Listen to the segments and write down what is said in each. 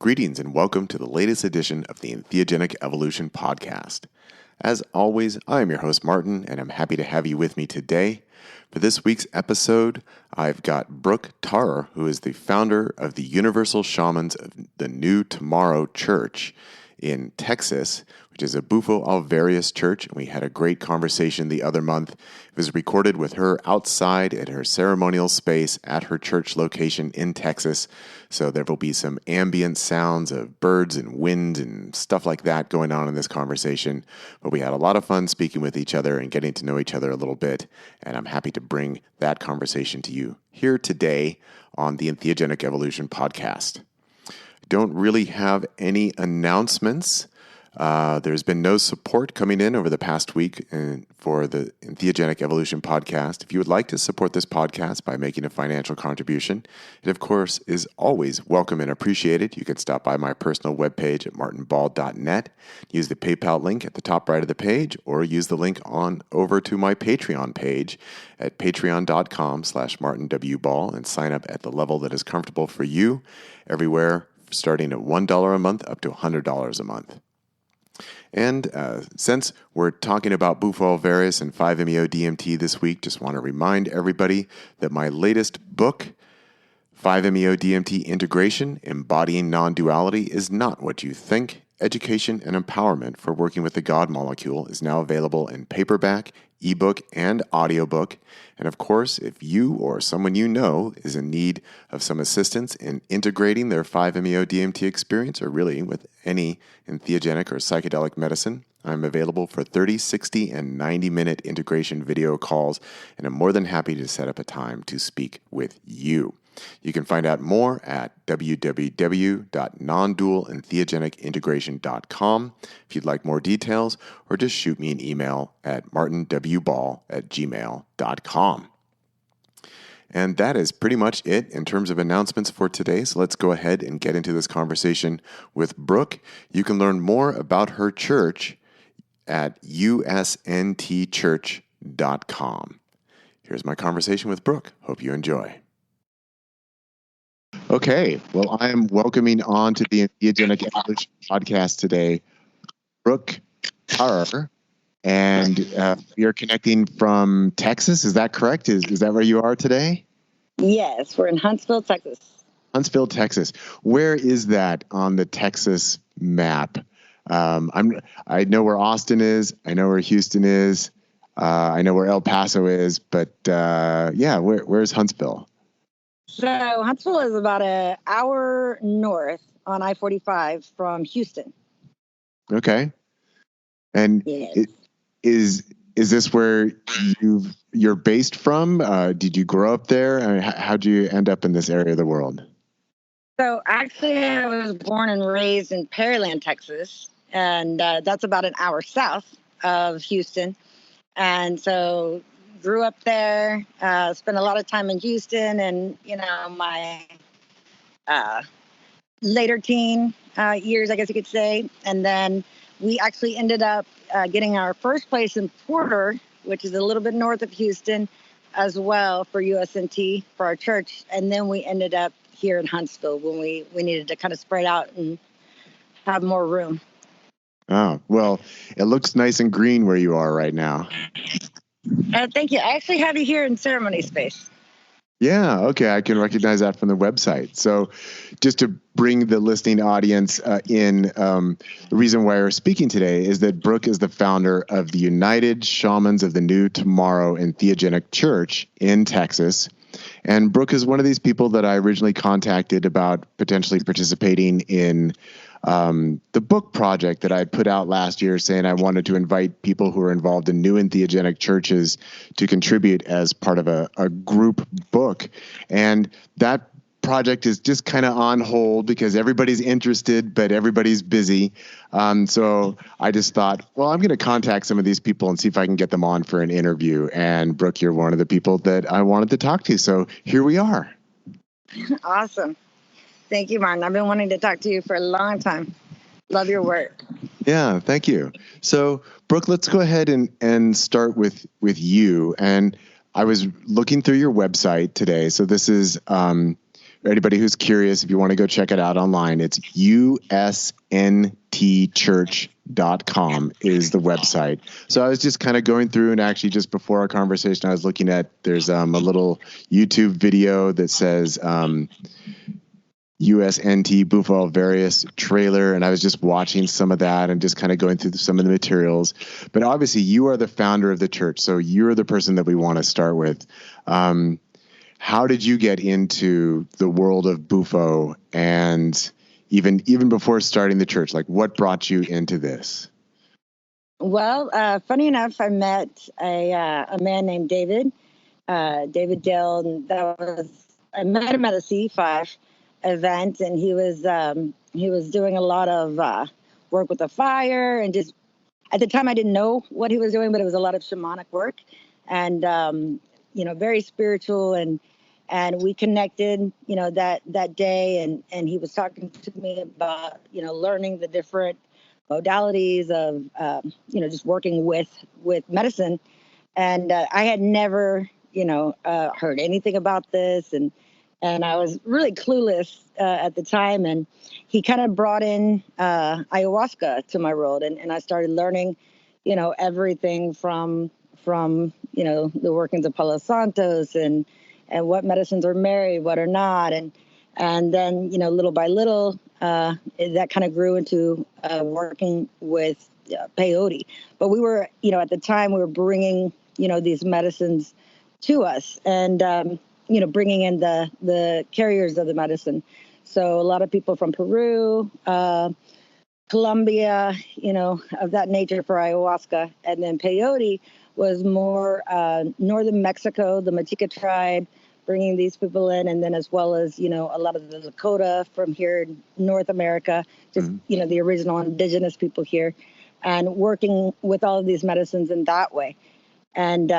Greetings and welcome to the latest edition of the Entheogenic Evolution Podcast. As always, I am your host Martin, and I'm happy to have you with me today. For this week's episode, I've got Brooke Tarr, who is the founder of the Universal Shamans of the New Tomorrow Church in Texas, which is a Bufo Alvarius church, and we had a great conversation the other month. It was recorded with her outside at her ceremonial space at her church location in Texas, so there will be some ambient sounds of birds and wind and stuff like that going on in this conversation, but we had a lot of fun speaking with each other and getting to know each other a little bit, and I'm happy to bring that conversation to you here today on the Entheogenic Evolution Podcast. Don't really have any announcements. There's been no support coming in over the past week for the Entheogenic Evolution Podcast. If you would like to support this podcast by making a financial contribution, it of course is always welcome and appreciated. You can stop by my personal webpage at martinball.net, use the PayPal link at the top right of the page, or use the link on over to my Patreon page at patreon.com/martinwball and sign up at the level that is comfortable for you everywhere, starting at $1 a month up to $100 a month. And since we're talking about Bufo Alvarius and 5-MeO-DMT this week, just want to remind everybody that my latest book, 5-MeO-DMT Integration, Embodying Non-Duality, is not what you think. Education and Empowerment for Working with the God Molecule is now available in paperback, ebook, and audiobook. And of course, if you or someone you know is in need of some assistance in integrating their 5-MeO-DMT experience, or really with any entheogenic or psychedelic medicine, I'm available for 30, 60, and 90-minute integration video calls, and I'm more than happy to set up a time to speak with you. You can find out more at www.nondualentheogenicintegration.com if you'd like more details, or just shoot me an email at martinwball@gmail.com. And that is pretty much it in terms of announcements for today. So let's go ahead and get into this conversation with Brooke. You can learn more about her church at usntchurch.com. Here's my conversation with Brooke. Hope you enjoy. Okay, well, I am welcoming on to the Entheogenic Evolution Podcast today, Brooke Tarr, and you're connecting from Texas. Is that correct? Is that where you are today? Yes, we're in Huntsville, Texas. Huntsville, Texas. Where is that on the Texas map? I know where Austin is. I know where Houston is. I know where El Paso is. But where's Huntsville? So Huntsville is about an hour north on I-45 from Houston. Okay. And yes. Is this where you're based from? Did you grow up there? I mean, how'd you end up in this area of the world? So actually, I was born and raised in Pearland, Texas, and that's about an hour south of Houston. And so grew up there, spent a lot of time in Houston, and, my later teen years, I guess you could say. And then we actually ended up getting our first place in Porter, which is a little bit north of Houston, as well for USNT, for our church. And then we ended up here in Huntsville when we needed to kind of spread out and have more room. Oh, well, it looks nice and green where you are right now. Thank you. I actually have you here in ceremony space. Yeah, okay. I can recognize that from the website. So just to bring the listening audience in, the reason why we're speaking today is that Brooke is the founder of the United Shamans of the New Tomorrow Entheogenic Church in Texas. And Brooke is one of these people that I originally contacted about potentially participating in the book project that I put out last year, saying I wanted to invite people who are involved in new entheogenic churches to contribute as part of a group book. And that project is just kind of on hold because everybody's interested, but everybody's busy. So I just thought, well, I'm going to contact some of these people and see if I can get them on for an interview. And Brooke, you're one of the people that I wanted to talk to. So here we are. Awesome. Thank you, Martin. I've been wanting to talk to you for a long time. Love your work. Yeah, thank you. So, Brooke, let's go ahead and start with you. And I was looking through your website today. So this is anybody who's curious, if you want to go check it out online, it's usntchurch.com is the website. So I was just kind of going through, and actually just before our conversation, I was looking at, there's a little YouTube video that says USNT Bufo Various trailer, and I was just watching some of that and just kind of going through some of the materials. But obviously, you are the founder of the church, so you're the person that we want to start with. How did you get into the world of Bufo, and even before starting the church, like what brought you into this? Well, funny enough, I met a man named David Dale, and I met him at a C5 event, and he was doing a lot of work with the fire, and just at the time I didn't know what he was doing, but it was a lot of shamanic work, and very spiritual, and we connected, that day, and he was talking to me about learning the different modalities of just working with medicine, and I had never heard anything about this, and I was really clueless at the time, and he kind of brought in ayahuasca to my world, and I started learning everything from the workings of Palo Santos, and what medicines are married, what are not, and then little by little that kind of grew into working with peyote. But we were at the time we were bringing these medicines to us, and bringing in the carriers of the medicine. So a lot of people from Peru, Colombia, of that nature for ayahuasca, and then peyote was more northern Mexico, the Machica tribe, bringing these people in, and then as well as a lot of the Lakota from here in North America, just the original indigenous people here, and working with all of these medicines in that way. And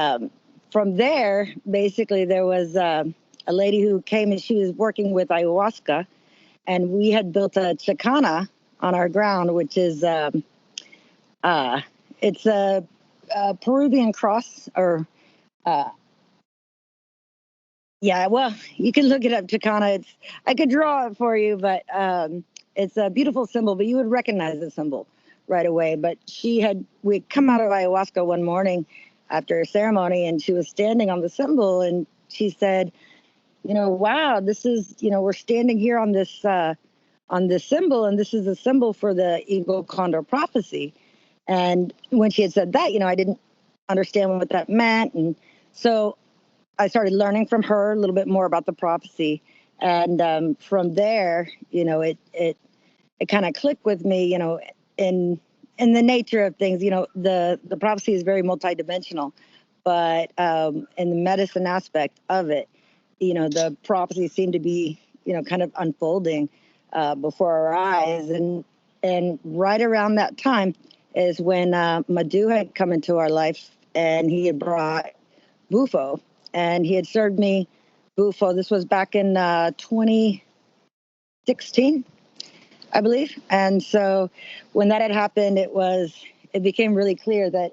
from there, basically, there was a lady who came, and she was working with ayahuasca, and we had built a chacana on our ground, which is it's a Peruvian cross, or well, you can look it up, chacana. I could draw it for you, but it's a beautiful symbol, but you would recognize the symbol right away. But we'd come out of ayahuasca one morning after a ceremony, and she was standing on the symbol, and she said, wow, this is, we're standing here on this symbol, and this is a symbol for the Eagle Condor prophecy. And when she had said that, I didn't understand what that meant. And so I started learning from her a little bit more about the prophecy. And from there, it kind of clicked with me, in the nature of things. The prophecy is very multidimensional, but in the medicine aspect of it, the prophecy seemed to be, kind of unfolding before our eyes. And right around that time is when Madhu had come into our life, and he had brought Bufo, and he had served me Bufo. This was back in 2016, I believe. And so when that had happened, it became really clear that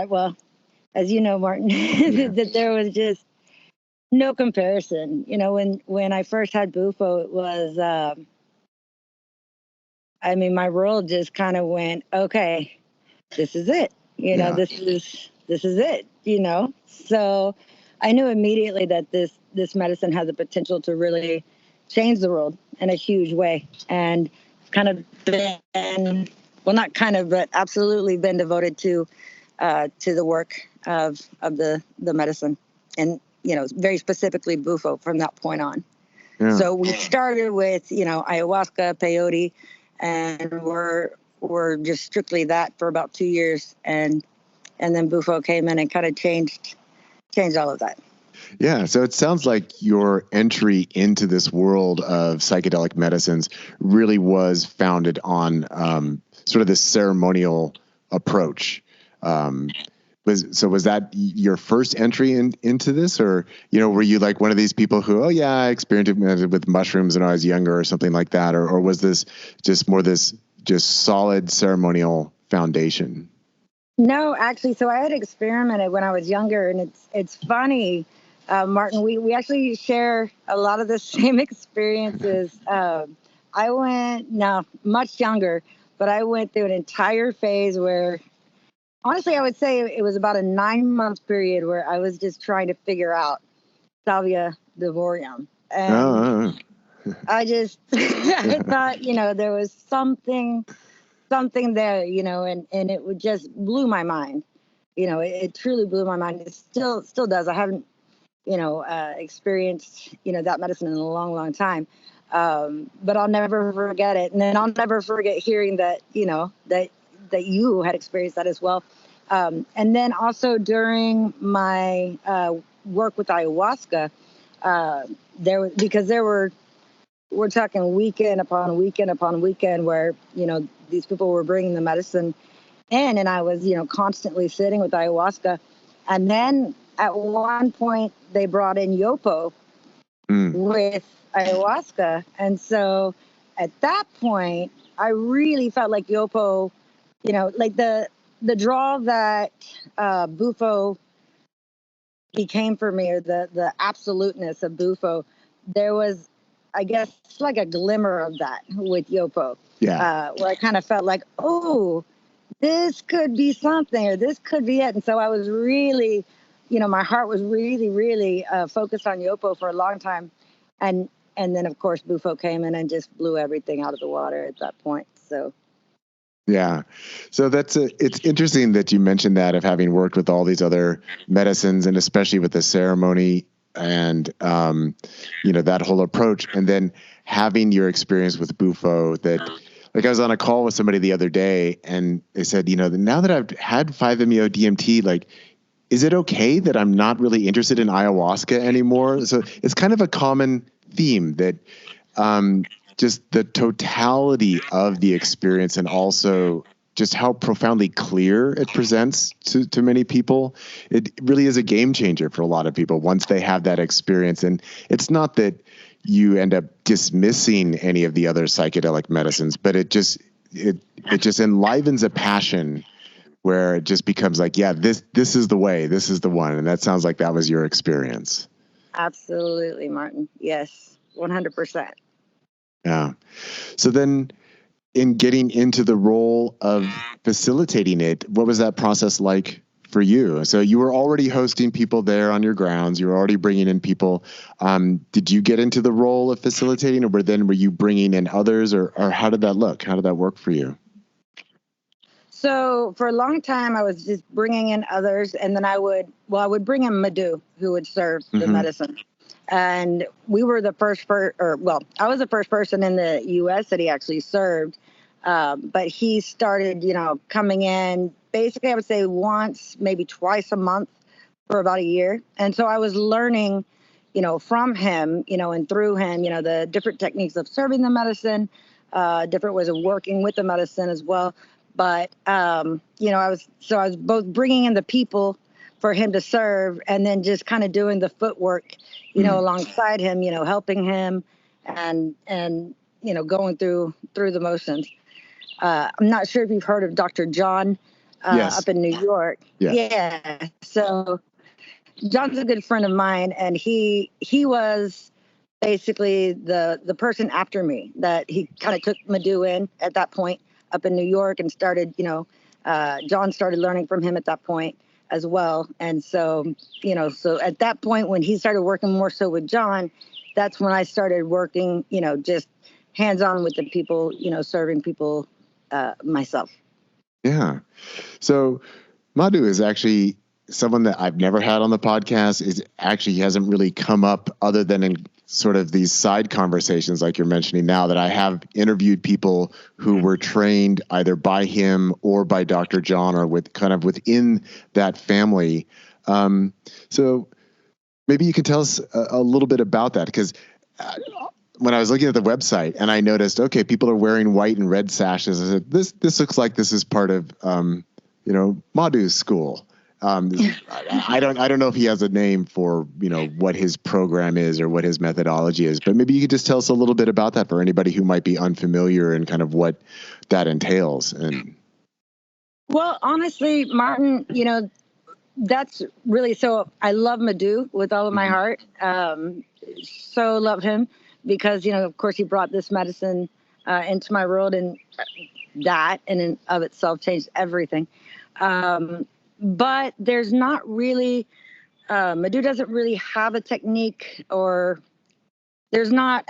well, as you know, Martin, that there was just no comparison. When I first had Bufo, it was, my world just kind of went, okay, this is it. This is it. So I knew immediately that this medicine had the potential to really change the world in a huge way, and kind of been, well, not kind of, but absolutely been devoted to the work of the medicine, and very specifically Bufo from that point on. Yeah. So we started with ayahuasca, peyote, and we're just strictly that for about 2 years, and then Bufo came in and kind of changed all of that. Yeah, so it sounds like your entry into this world of psychedelic medicines really was founded on sort of this ceremonial approach. Was that your first entry into this, or were you like one of these people who, I experimented with mushrooms when I was younger or something like that, or was this just more this just solid ceremonial foundation? No, actually, so I had experimented when I was younger, and it's funny Martin, we actually share a lot of the same experiences. I went, now much younger, but I went through an entire phase where, honestly, I would say it was about a 9-month period where I was just trying to figure out Salvia divorium. And Oh, I just I thought, there was something there, and it would just blew my mind. It truly blew my mind. It still does. I haven't, experienced, that medicine in a long, long time. But I'll never forget it. And then I'll never forget hearing that, that you had experienced that as well. And then also during my work with ayahuasca, we're talking weekend upon weekend upon weekend where, these people were bringing the medicine in, and I was, constantly sitting with ayahuasca. And then at one point they brought in Yopo with ayahuasca. And so at that point, I really felt like Yopo, like the draw that Bufo became for me, or the absoluteness of Bufo, there was, I guess, like a glimmer of that with Yopo. yeah. Where I kind of felt like, oh, this could be something, or this could be it. And so I was really, my heart was really, really focused on Yopo for a long time. And then, of course, Bufo came in and just blew everything out of the water at that point. So. Yeah. So it's interesting that you mentioned that, of having worked with all these other medicines, and especially with the ceremony and, that whole approach, and then having your experience with Bufo. That, like, I was on a call with somebody the other day and they said, now that I've had 5-MeO DMT, like, is it okay that I'm not really interested in ayahuasca anymore? So it's kind of a common theme that, just the totality of the experience, and also just how profoundly clear it presents to many people. It really is a game changer for a lot of people once they have that experience. And it's not that you end up dismissing any of the other psychedelic medicines, but it just enlivens a passion where it just becomes like, yeah, this is the way, this is the one. And that sounds like that was your experience. Absolutely, Martin. Yes, 100%. Yeah. So then, in getting into the role of facilitating it, what was that process like for you? So you were already hosting people there on your grounds. You were already bringing in people. Did you get into the role of facilitating, or were you bringing in others, or how did that look? How did that work for you? So for a long time, I was just bringing in others, and then I would bring in Madhu, who would serve the medicine. And we were the first, I was the first person in the U.S. that he actually served. But he started, coming in basically, I would say once, maybe twice a month for about a year. And so I was learning, from him, and through him, the different techniques of serving the medicine, different ways of working with the medicine as well. But, I was both bringing in the people for him to serve, and then just kind of doing the footwork, alongside him, helping him and, going through the motions. I'm not sure if you've heard of Dr. John Yes. up in New York. Yeah. So John's a good friend of mine, and he was basically the person after me that he kind of took Madhu in at that point up in New York, and started, John started learning from him at that point as well. And so, so at that point when he started working more so with John, that's when I started working, just hands-on with the people, serving people myself. Yeah. So Madhu is actually someone that I've never had on the podcast. He hasn't really come up other than in sort of these side conversations like you're mentioning now, that I have interviewed people who were trained either by him or by Dr. John, or within that family. So maybe you could tell us a little bit about that, because when I was looking at the website and I noticed, okay, people are wearing white and red sashes, I said, this looks like this is part of, Madhu's school. I don't know if he has a name for, what his program is or what his methodology is, but maybe you could just tell us a little bit about that for anybody who might be unfamiliar and kind of what that entails. And well, honestly, Martin, that's really, so I love Madhu with all of my Mm-hmm. heart. So love him because, of course he brought this medicine into my world, and that in and of itself changed everything. But there's not really, Madhu doesn't really have a technique, or there's not,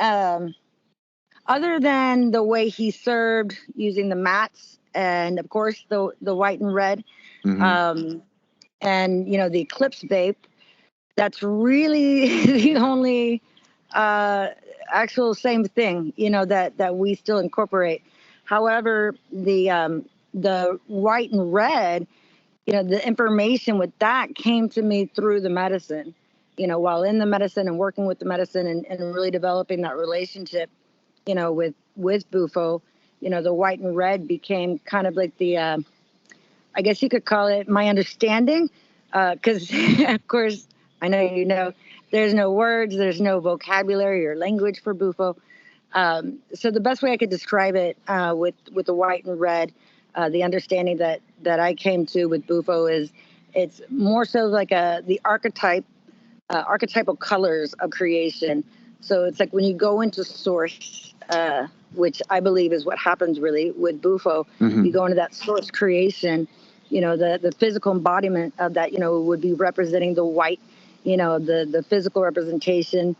other than the way he served using the mats, and of course the white and red, Mm-hmm. um, and the eclipse vape. That's really the only uh, actual same thing, that we still incorporate. However, the white and red, the information with that came to me through the medicine. While in the medicine and working with the medicine, and really developing that relationship, with Bufo, the white and red became kind of like the, I guess you could call it my understanding, because of course I know there's no words, there's no vocabulary or language for Bufo. So the best way I could describe it, with the white and red, the understanding that I came to with Bufo is it's more so like the archetypal colors of creation. So it's like when you go into source, which I believe is what happens really with Bufo, Mm-hmm. you go into that source creation, the physical embodiment of that, would be representing the white, the physical representation,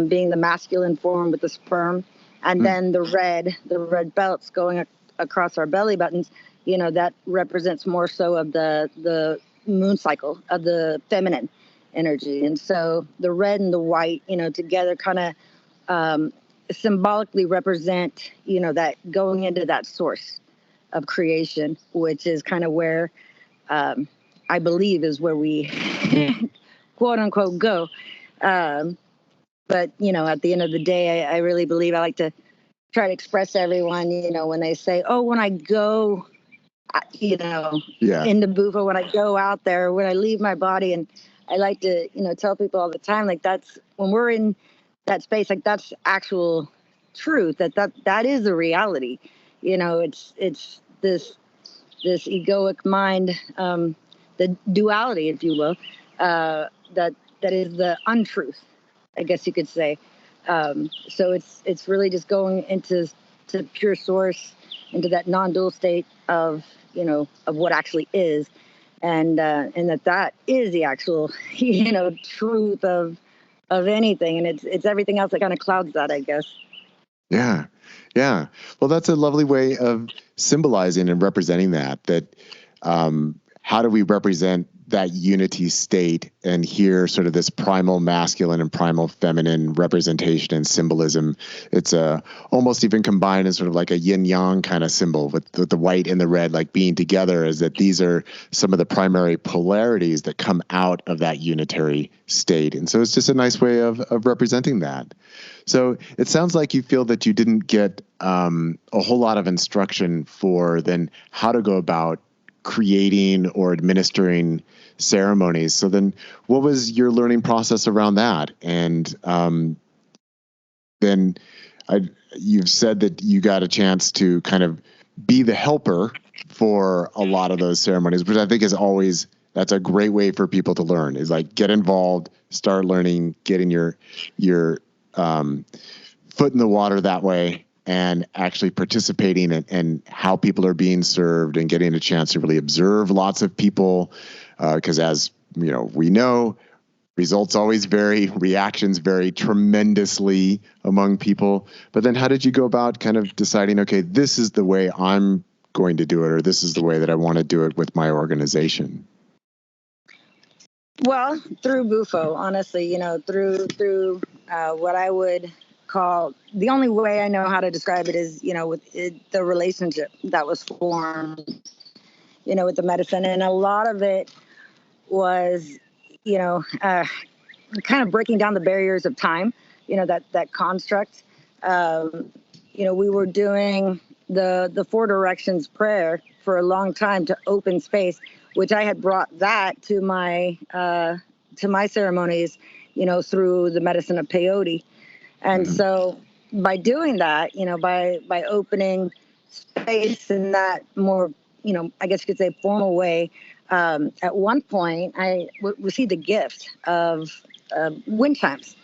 being the masculine form with the sperm, and then the red belts going across our belly buttons, that represents more so of the moon cycle of the feminine energy. And so the red and the white, together kind of, symbolically represent, that going into that source of creation, which is kind of where, I believe is where we quote unquote go. Um, but, at the end of the day, I really believe I like to try to express to everyone, when they say, oh, when I go, Yeah. into Bufo, when I go out there, when I leave my body. And I like to, tell people all the time, like, that's when we're in that space, like, that's actual truth, that is a reality. It's this egoic mind, the duality, if you will, that is the untruth, I guess you could say. So it's really just going into to pure source, into that non-dual state of of what actually is, and that is the actual truth of anything, and it's everything else that kind of clouds that, I guess. Yeah. Yeah. Well, that's a lovely way of symbolizing and representing that, how do we represent that unity state and hear sort of this primal masculine and primal feminine representation and symbolism. It's almost even combined as sort of like a yin yang kind of symbol with the white and the red, like being together, is that these are some of the primary polarities that come out of that unitary state. And so it's just a nice way of representing that. So it sounds like you feel that you didn't get a whole lot of instruction for then how to go about creating or administering ceremonies. So then what was your learning process around that? And then you've said that you got a chance to kind of be the helper for a lot of those ceremonies, which I think is always, that's a great way for people to learn, is like get involved, start learning, getting your foot in the water that way, and actually participating in how people are being served and getting a chance to really observe lots of people. Because as we know, results always vary, reactions vary tremendously among people. But then how did you go about kind of deciding, okay, this is the way I'm going to do it, or this is the way that I want to do it with my organization? Well, through Bufo, honestly, through what I would call, the only way I know how to describe it is, with the relationship that was formed, with the medicine. And a lot of it was, kind of breaking down the barriers of time, that construct. We were doing the four directions prayer for a long time to open space, which I had brought that to my ceremonies, through the medicine of peyote. And so by doing that, by opening space in that more, I guess you could say formal way, at one point, I received a gift of wind chimes.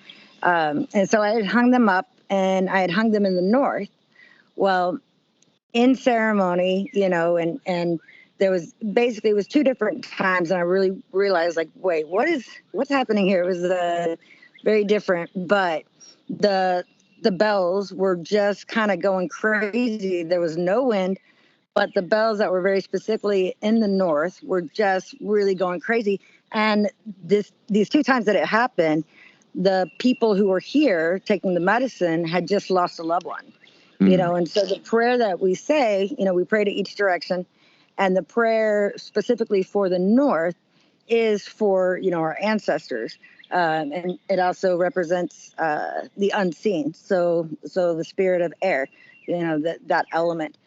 And so I had hung them up, and I had hung them in the north. Well, in ceremony, and there was basically, it was two different times, and I really realized, like, wait, what's happening here? It was very different, but the bells were just kind of going crazy. There was no wind, but the bells that were very specifically in the north were just really going crazy. And these two times that it happened, the people who were here taking the medicine had just lost a loved one. And so the prayer that we say, we pray to each direction, and the prayer specifically for the north is for, our ancestors. And it also represents the unseen. So the spirit of air, that element.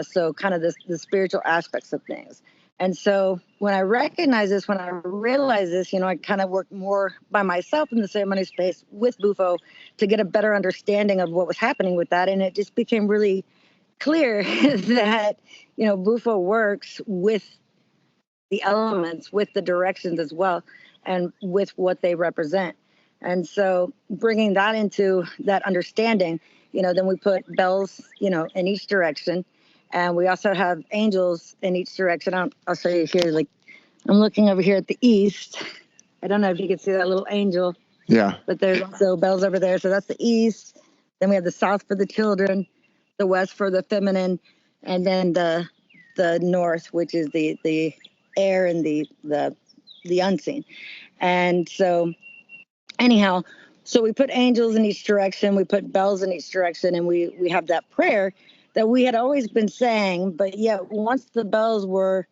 So kind of the spiritual aspects of things. And so when I recognize this, when I realize this, I kind of worked more by myself in the ceremony space with Bufo to get a better understanding of what was happening with that. And it just became really clear that, Bufo works with the elements, with the directions as well, and with what they represent. And so bringing that into that understanding, then we put bells, in each direction. And we also have angels in each direction. I'll show you here. Like, I'm looking over here at the east. I don't know if you can see that little angel. Yeah. But there's also bells over there. So that's the east. Then we have the south for the children, the west for the feminine, and then the north, which is the air and the unseen. And so anyhow, so we put angels in each direction, we put bells in each direction, and we have that prayer that we had always been saying, but yet once the bells were,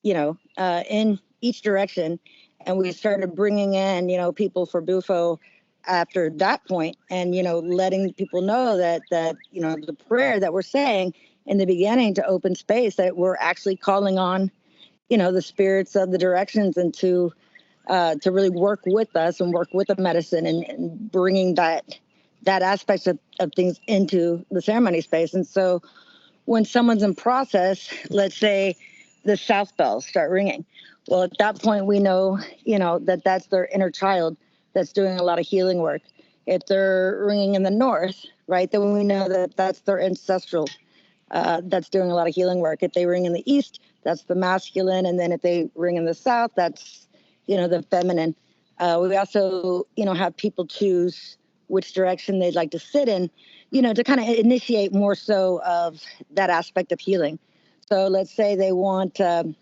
in each direction, and we started bringing in, people for Bufo after that point, and, letting people know that, the prayer that we're saying in the beginning to open space, that we're actually calling on, the spirits of the directions, and to really work with us and work with the medicine, and bringing that aspect of things into the ceremony space. And so when someone's in process, let's say the south bells start ringing. Well, at that point, we know, that that's their inner child that's doing a lot of healing work. If they're ringing in the north, right, then we know that that's their ancestral that's doing a lot of healing work. If they ring in the east, that's the masculine. And then if they ring in the south, that's, the feminine. We also, have people choose which direction they'd like to sit in, to kind of initiate more so of that aspect of healing. So let's say they want a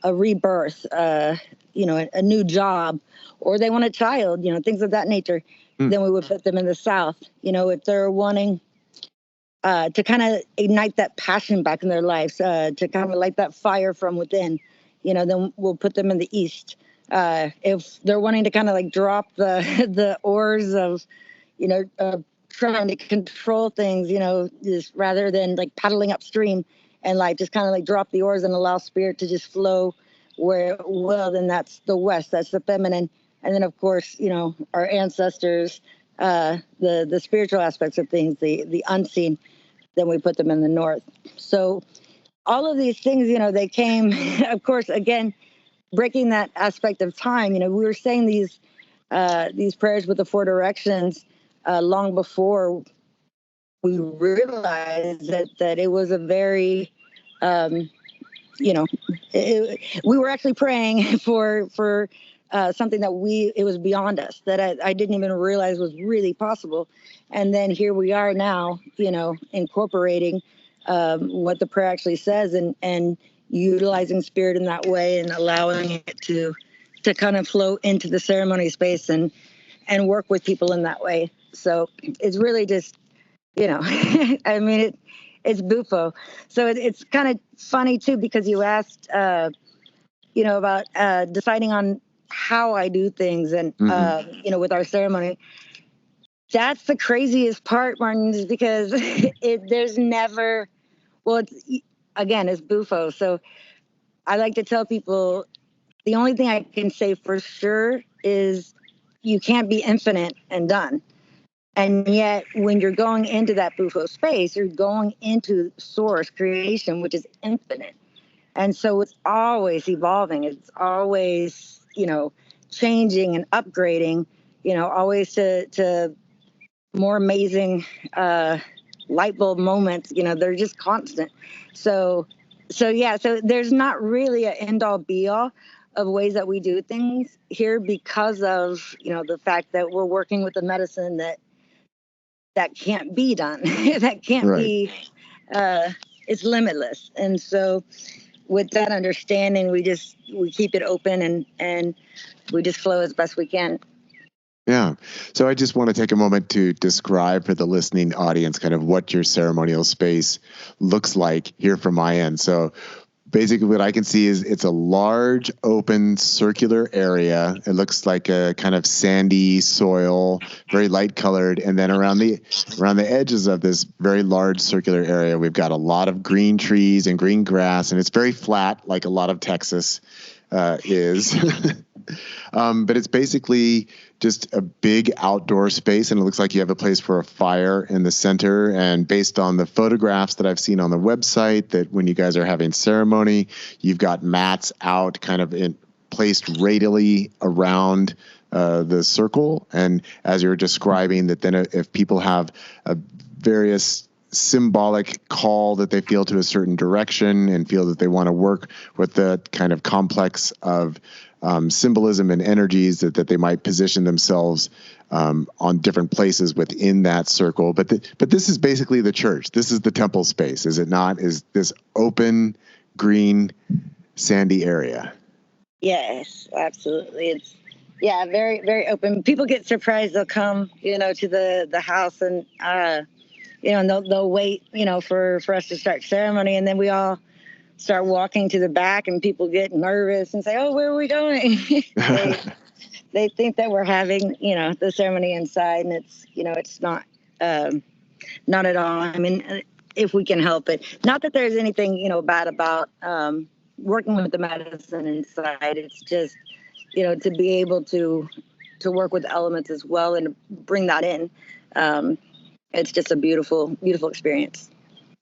rebirth, a new job, or they want a child, things of that nature. Then we would put them in the south. If they're wanting to kind of ignite that passion back in their lives, to kind of light that fire from within, then we'll put them in the east. If they're wanting to kind of like drop the oars of, trying to control things, just rather than like paddling upstream, and like just kind of like drop the oars and allow spirit to just flow where it will, then that's the west, that's the feminine. And then of course, our ancestors, the spiritual aspects of things, the unseen, then we put them in the north. So all of these things, they came, of course, again, breaking that aspect of time. We were saying these prayers with the four directions long before we realized that it was a very, we were actually praying for something that it was beyond us, that I didn't even realize was really possible. And then here we are now, incorporating what the prayer actually says, and utilizing spirit in that way, and allowing it to kind of flow into the ceremony space, and work with people in that way. So it's really just, I mean, it's Bufo. So it's kind of funny too, because you asked, about deciding on how I do things, and, with our ceremony. That's the craziest part, Martin, is because there's never, well, it's Bufo. So I like to tell people, the only thing I can say for sure is you can't be infinite and done. And yet when you're going into that Bufo space, you're going into source creation, which is infinite. And so it's always evolving. It's always, changing and upgrading, always to more amazing light bulb moments. They're just constant. So there's not really an end all be all of ways that we do things here because of, the fact that we're working with a medicine that can't be done, that can't Right. be, it's limitless. And so with that understanding, we keep it open and we just flow as best we can. Yeah. So I just want to take a moment to describe for the listening audience kind of what your ceremonial space looks like here from my end. So basically what I can see is it's a large open circular area. It looks like a kind of sandy soil, very light colored. And then around the edges of this very large circular area, we've got a lot of green trees and green grass, and it's very flat like a lot of Texas is. But it's basically just a big outdoor space, and it looks like you have a place for a fire in the center. And based on the photographs that I've seen on the website, that when you guys are having ceremony, you've got mats out kind of placed radially around the circle. And as you were describing, that then if people have a various symbolic call that they feel to a certain direction and feel that they want to work with the kind of complex of symbolism and energies that they might position themselves on different places within that circle. But this is basically the church. This is the temple space, is it not? Is this open, green, sandy area? Yes, absolutely. It's very, very open. People get surprised. They'll come, to the house and, and they'll wait, for us to start ceremony. And then we all start walking to the back and people get nervous and say, oh, where are we going? They think that we're having, the ceremony inside, and it's not at all. I mean, if we can help it. Not that there's anything, bad about working with the medicine inside. It's just, to be able to work with elements as well and bring that in. It's just a beautiful, beautiful experience.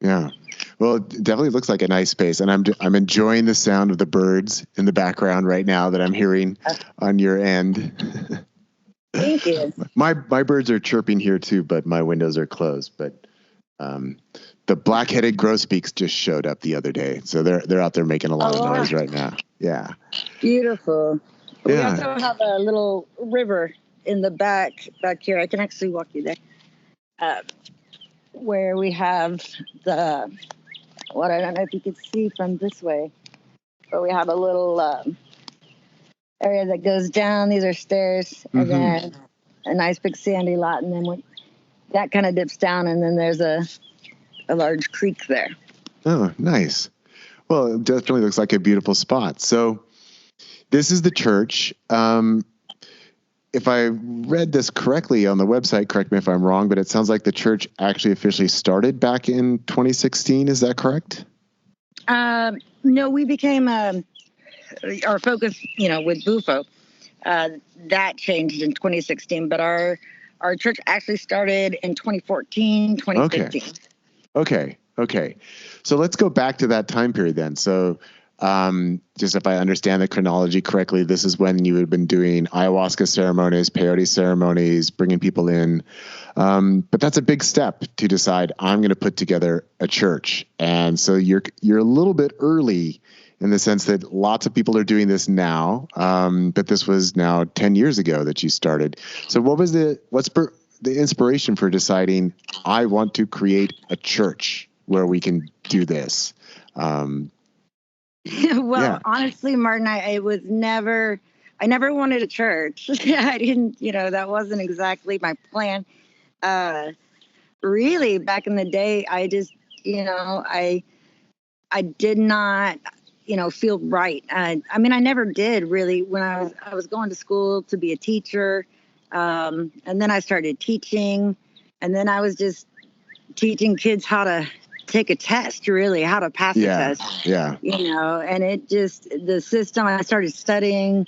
Yeah. Well, it definitely looks like a nice space, and I'm enjoying the sound of the birds in the background right now that I'm hearing on your end. Thank you. My birds are chirping here too, but my windows are closed. But the black-headed grosbeaks just showed up the other day, so they're out there making a lot of noise right now. Yeah. Beautiful. Yeah. We also have a little river in the back here. I can actually walk you there. Where we have I don't know if you could see from this way, but we have a little area that goes down. These are stairs, and then a nice big sandy lot, and then that kind of dips down, and then there's a large creek there. Oh, nice. Well, it definitely looks like a beautiful spot. So this is the church. If I read this correctly on the website, correct me if I'm wrong, but it sounds like the church actually officially started back in 2016. Is that correct? No, we became our focus, with Bufo. That changed in 2016, but our church actually started in 2014, 2015. Okay. So let's go back to that time period then. So just if I understand the chronology correctly, this is when you had been doing ayahuasca ceremonies, peyote ceremonies, bringing people in. But that's a big step to decide I'm going to put together a church. And so you're a little bit early in the sense that lots of people are doing this now. But this was now 10 years ago that you started. So what's the inspiration for deciding I want to create a church where we can do this? Honestly, Martin, I never wanted a church. I didn't, that wasn't exactly my plan. Really, back in the day, I just, I did not, feel right. I never did really when I was going to school to be a teacher. And then I started teaching, and then I was just teaching kids how to take a test, really, how to pass a test. Yeah. And it just, the system, I started studying,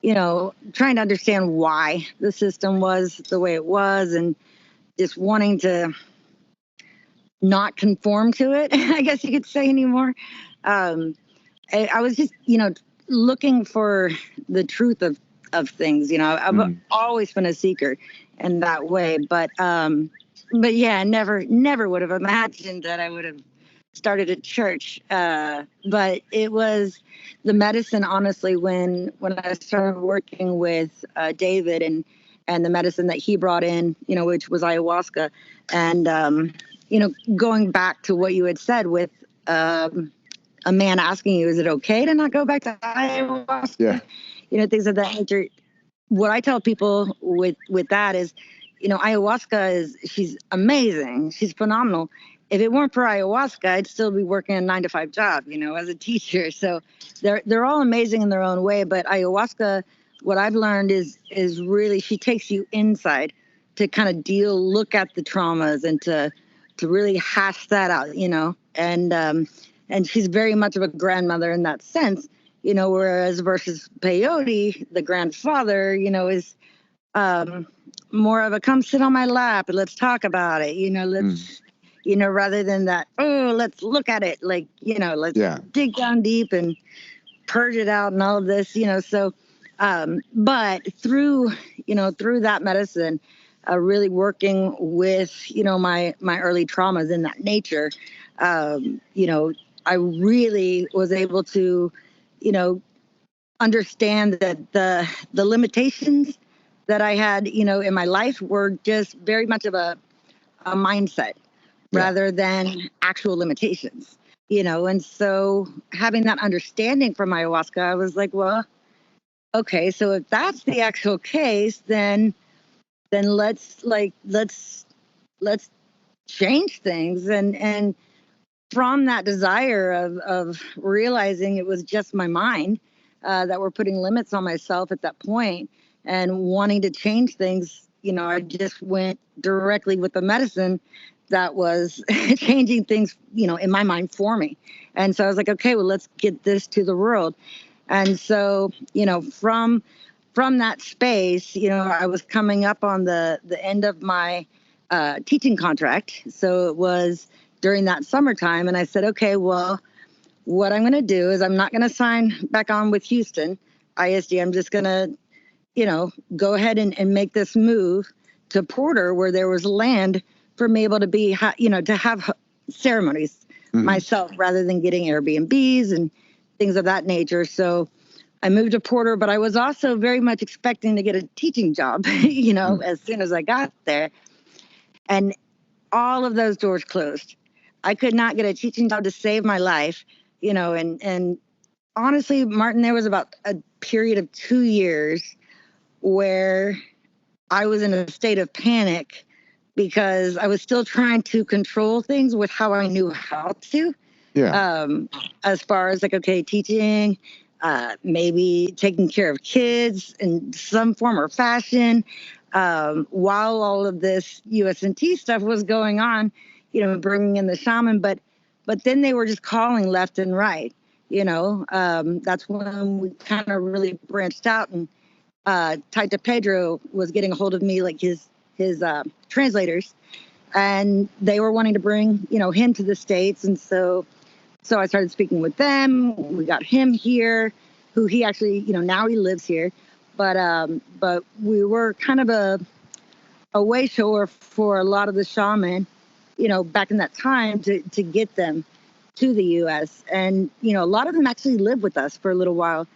trying to understand why the system was the way it was, and just wanting to not conform to it, I guess you could say anymore. I was just, looking for the truth of things. I've always been a seeker in that way, but yeah, never would have imagined that I would have started a church. But it was the medicine, honestly, when I started working with David and the medicine that he brought in, which was ayahuasca. And, going back to what you had said with a man asking you, is it okay to not go back to ayahuasca? Yeah. Things of that nature. What I tell people with that is, ayahuasca she's amazing. She's phenomenal. If it weren't for ayahuasca, I'd still be working a 9-to-5 job, as a teacher. So they're all amazing in their own way. But ayahuasca, what I've learned is really, she takes you inside to kind of look at the traumas and to really hash that out, and she's very much of a grandmother in that sense, whereas versus peyote, the grandfather, is more of a come sit on my lap and let's talk about it, let's, rather than that, oh, let's look at it, like, let's dig down deep and purge it out and all of this, so, but through that medicine, really working with, my early traumas in that nature, I really was able to, understand that the limitations that I had, in my life were just very much of a mindset rather than actual limitations, and so having that understanding from ayahuasca, I was like, well, okay, so if that's the actual case, then let's change things. And from that desire of realizing it was just my mind that were putting limits on myself at that point and wanting to change things, I just went directly with the medicine that was changing things, in my mind for me. And so I was like, okay, well, let's get this to the world. And so, from that space, I was coming up on the end of my teaching contract. So it was during that summertime. And I said, okay, well, what I'm going to do is I'm not going to sign back on with Houston ISD. I'm just going to, go ahead and make this move to Porter, where there was land for me able to be, to have ceremonies myself rather than getting Airbnbs and things of that nature. So I moved to Porter, but I was also very much expecting to get a teaching job, as soon as I got there. And all of those doors closed. I could not get a teaching job to save my life, and honestly, Martin, there was about a period of 2 years where I was in a state of panic because I was still trying to control things with how I knew how to. Yeah. As far as like, okay, teaching, maybe taking care of kids in some form or fashion, while all of this USNT stuff was going on, bringing in the shaman, but then they were just calling left and right, that's when we kind of really branched out, and Taita Pedro was getting a hold of me, like his translators, and they were wanting to bring, him to the States. And so I started speaking with them. We got him here, who he actually, now he lives here. But we were kind of a way shower for a lot of the shaman, back in that time to get them to the U.S. And, a lot of them actually lived with us for a little while,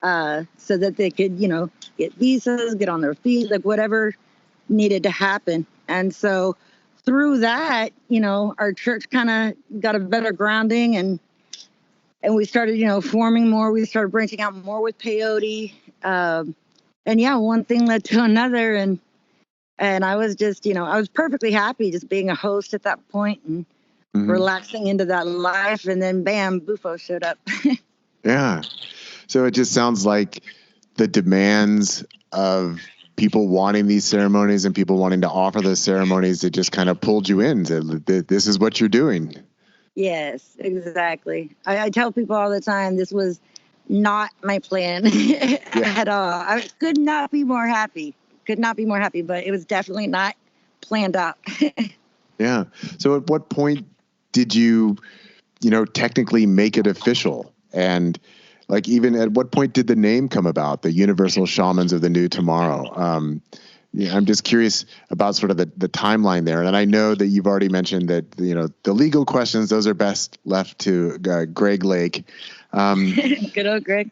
so that they could, get visas, get on their feet, like whatever needed to happen. And so through that, our church kind of got a better grounding, and we started, forming more. We started branching out more with peyote. And yeah, one thing led to another. And I was just, I was perfectly happy just being a host at that point and relaxing into that life. And then bam, Bufo showed up. Yeah. So it just sounds like the demands of people wanting these ceremonies and people wanting to offer those ceremonies, it just kind of pulled you in. This is what you're doing. Yes, exactly. I tell people all the time, this was not my plan at all. I could not be more happy. But it was definitely not planned out. Yeah. So at what point did you, technically make it official And like, even at what point did the name come about, the Universal Shamans of the New Tomorrow? Yeah, I'm just curious about sort of the timeline there. And I know that you've already mentioned that, the legal questions, those are best left to Greg Lake. Good old Greg.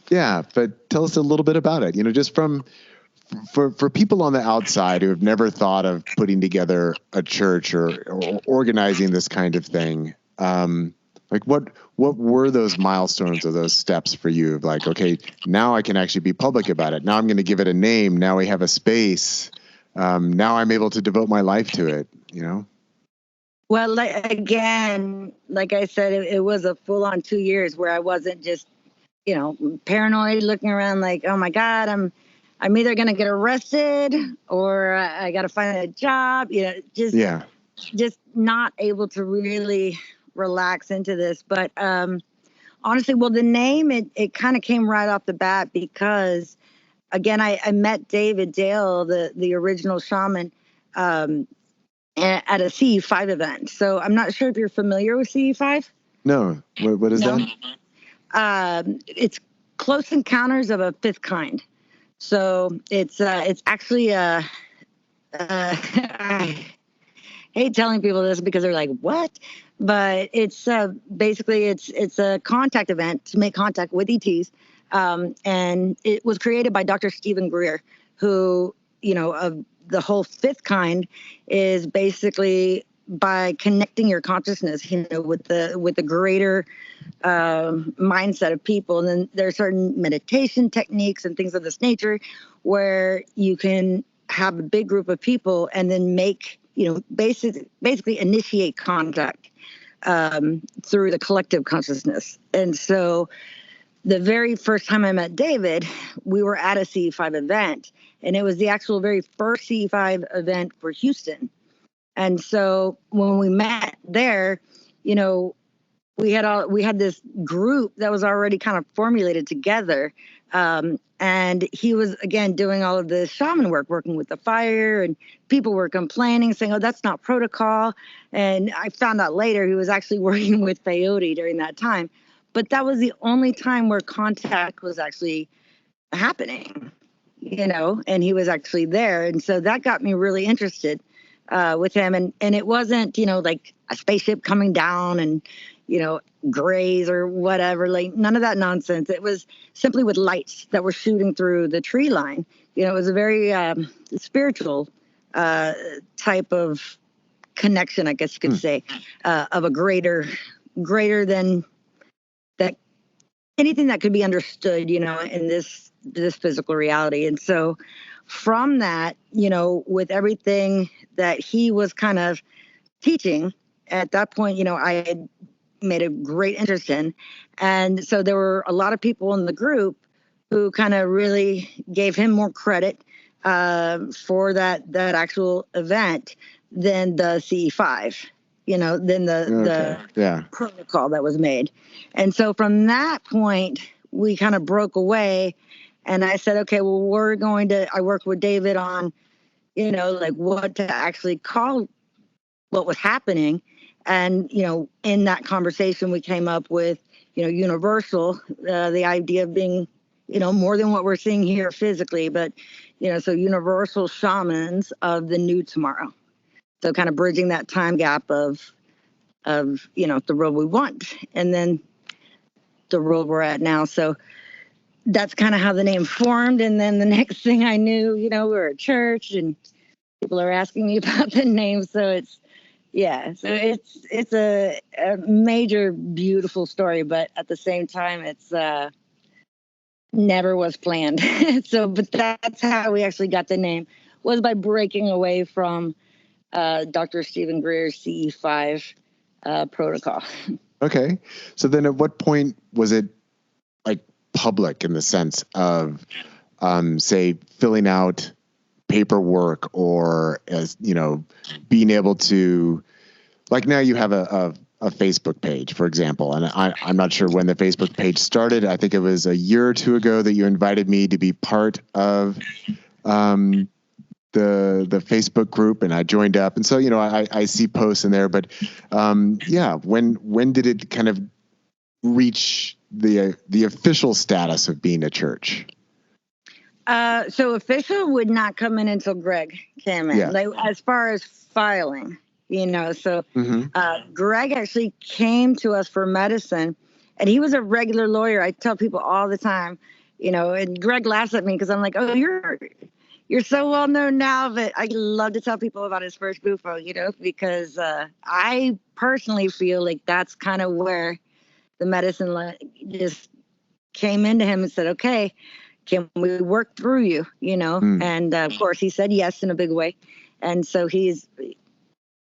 Yeah, but tell us a little bit about it, just for people on the outside who have never thought of putting together a church or organizing this kind of thing. Like what were those milestones or those steps for you? Like, okay, now I can actually be public about it. Now I'm going to give it a name. Now we have a space. Now I'm able to devote my life to it, Well, like I said, it was a full on 2 years where I wasn't just, paranoid looking around like, oh my God, I'm either going to get arrested or I got to find a job, just not able to really relax into this. But honestly, well, the name, it kind of came right off the bat because, again, I met David Dale, the original shaman, at a CE5 event. So I'm not sure if you're familiar with CE5. No. What is that? It's Close Encounters of a Fifth Kind. So it's actually I hate telling people this because they're like, what? But it's basically it's a contact event to make contact with ETs. And it was created by Dr. Stephen Greer, who, of the whole fifth kind is basically by connecting your consciousness, with the greater mindset of people. And then there are certain meditation techniques and things of this nature where you can have a big group of people and then make, basically initiate contact through the collective consciousness. And so the very first time I met David, we were at a CE5 event, and it was the actual very first CE5 event for Houston. And so when we met there, we had this group that was already kind of formulated together. And he was, again, doing all of the shaman work, working with the fire, and people were complaining, saying, oh, that's not protocol. And I found out later he was actually working with peyote during that time. But that was the only time where contact was actually happening, and he was actually there. And so that got me really interested with him. And it wasn't, like a spaceship coming down and, grays or whatever, like none of that nonsense. It was simply with lights that were shooting through the tree line. It was a very spiritual type of connection, I guess you could say, of a greater than that, anything that could be understood, in this physical reality. And so from that, with everything that he was kind of teaching at that point, I had made a great interest in. And so there were a lot of people in the group who kind of really gave him more credit for that actual event than the CE5, than the protocol that was made. And so from that point, we kind of broke away. And I said, okay, well, I worked with David on, like what to actually call what was happening. And, in that conversation, we came up with, universal, the idea of being, more than what we're seeing here physically, but, so universal shamans of the new tomorrow. So kind of bridging that time gap of, the world we want and then the world we're at now. So that's kind of how the name formed. And then the next thing I knew, we were at church and people are asking me about the name. So so it's a major, beautiful story, but at the same time, it's never was planned. But that's how we actually got the name, was by breaking away from Dr. Stephen Greer's CE5 protocol. Okay. So then at what point was it like public in the sense of, say, filling out paperwork or being able to, like, now you have a Facebook page, for example, and I'm not sure when the Facebook page started. I think it was a year or two ago that you invited me to be part of the Facebook group, and I joined up. And so, I see posts in there, but when did it kind of, reach the official status of being a church? So official would not come in until Greg came in. Yeah. Like as far as filing, So Mm-hmm. Greg actually came to us for medicine, and he was a regular lawyer. I tell people all the time, and Greg laughs at me because I'm like, "Oh, you're so well known now." But I love to tell people about his first bufo, because I personally feel like that's kind of where the medicine just came into him and said, "Okay, can we work through you?" And of course he said yes in a big way. And so he's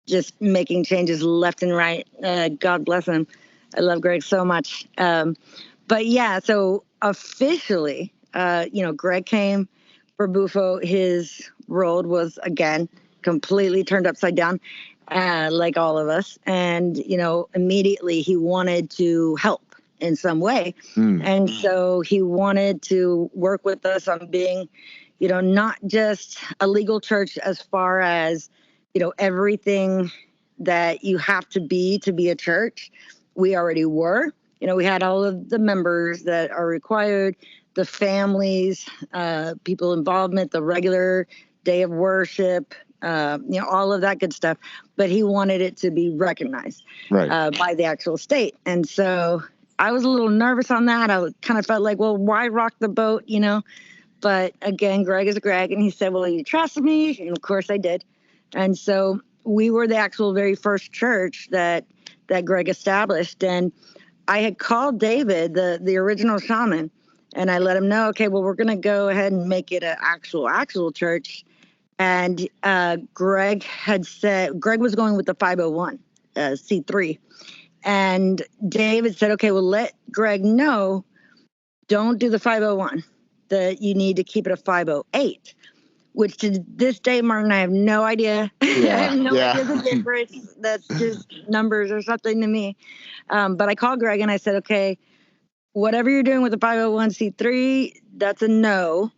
just making changes left and right. God bless him. I love Greg so much. But yeah, so officially, Greg came for Bufo. His world was again completely turned upside down, like all of us. And, immediately he wanted to help in some way. And so he wanted to work with us on being, not just a legal church as far as, everything that you have to be a church. We already were. We had all of the members that are required, the families, people involvement, the regular day of worship, all of that good stuff. But he wanted it to be recognized by the actual state. And so I was a little nervous on that. I kind of felt like, well, why rock the boat, But again, Greg is Greg. And he said, well, you trust me? And of course I did. And so we were the actual very first church that Greg established. And I had called David, the original shaman, and I let him know, okay, well, we're going to go ahead and make it an actual church. And Greg had said, Greg was going with the 501 C3. And David said, okay, well, let Greg know, don't do the 501, that you need to keep it a 508, which to this day, Martin, I have no idea. Yeah. I have no idea the difference. That's just numbers or something to me. But I called Greg and I said, okay, whatever you're doing with the 501c3, that's a no.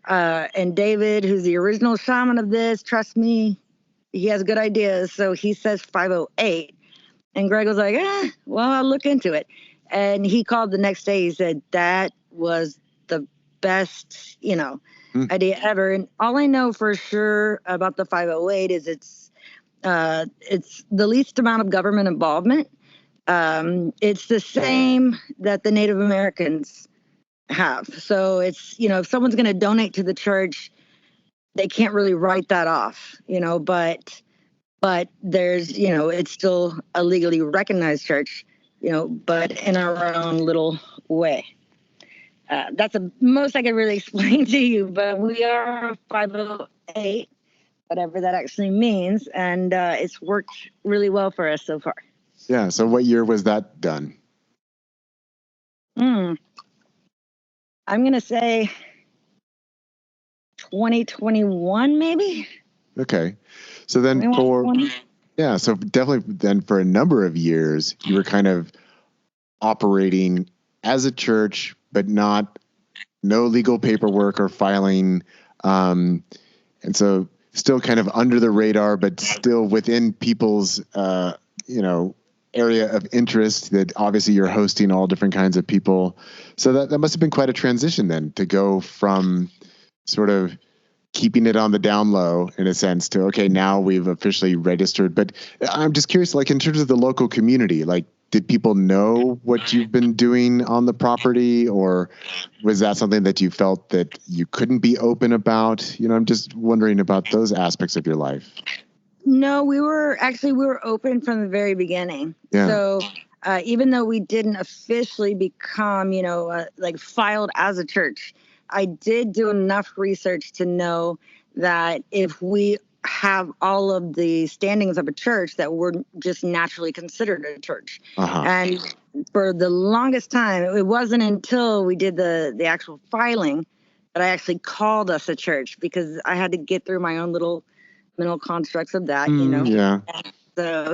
And David, who's the original shaman of this, trust me, he has good ideas. So he says 508. And Greg was like, well, I'll look into it. And he called the next day. He said, that was the best, idea ever. And all I know for sure about the 508 is it's the least amount of government involvement. It's the same that the Native Americans have. So it's, if someone's going to donate to the church, they can't really write that off, but there's, it's still a legally recognized church, but in our own little way. That's the most I can really explain to you, but we are 508, whatever that actually means. And it's worked really well for us so far. Yeah. So what year was that done? I'm going to say 2021, maybe. Okay. So then so definitely then for a number of years, you were kind of operating as a church, but no legal paperwork or filing. And so still kind of under the radar, but still within people's, area of interest that obviously you're hosting all different kinds of people. So that must have been quite a transition then to go from sort of keeping it on the down low in a sense to, okay, now we've officially registered. But I'm just curious, like in terms of the local community, like did people know what you've been doing on the property, or was that something that you felt that you couldn't be open about? I'm just wondering about those aspects of your life. No, we were open from the very beginning. Yeah. So even though we didn't officially become, filed as a church, I did do enough research to know that if we have all of the standings of a church, that we're just naturally considered a church. And for the longest time, it wasn't until we did the actual filing that I actually called us a church, because I had to get through my own little mental constructs of that, Yeah. So,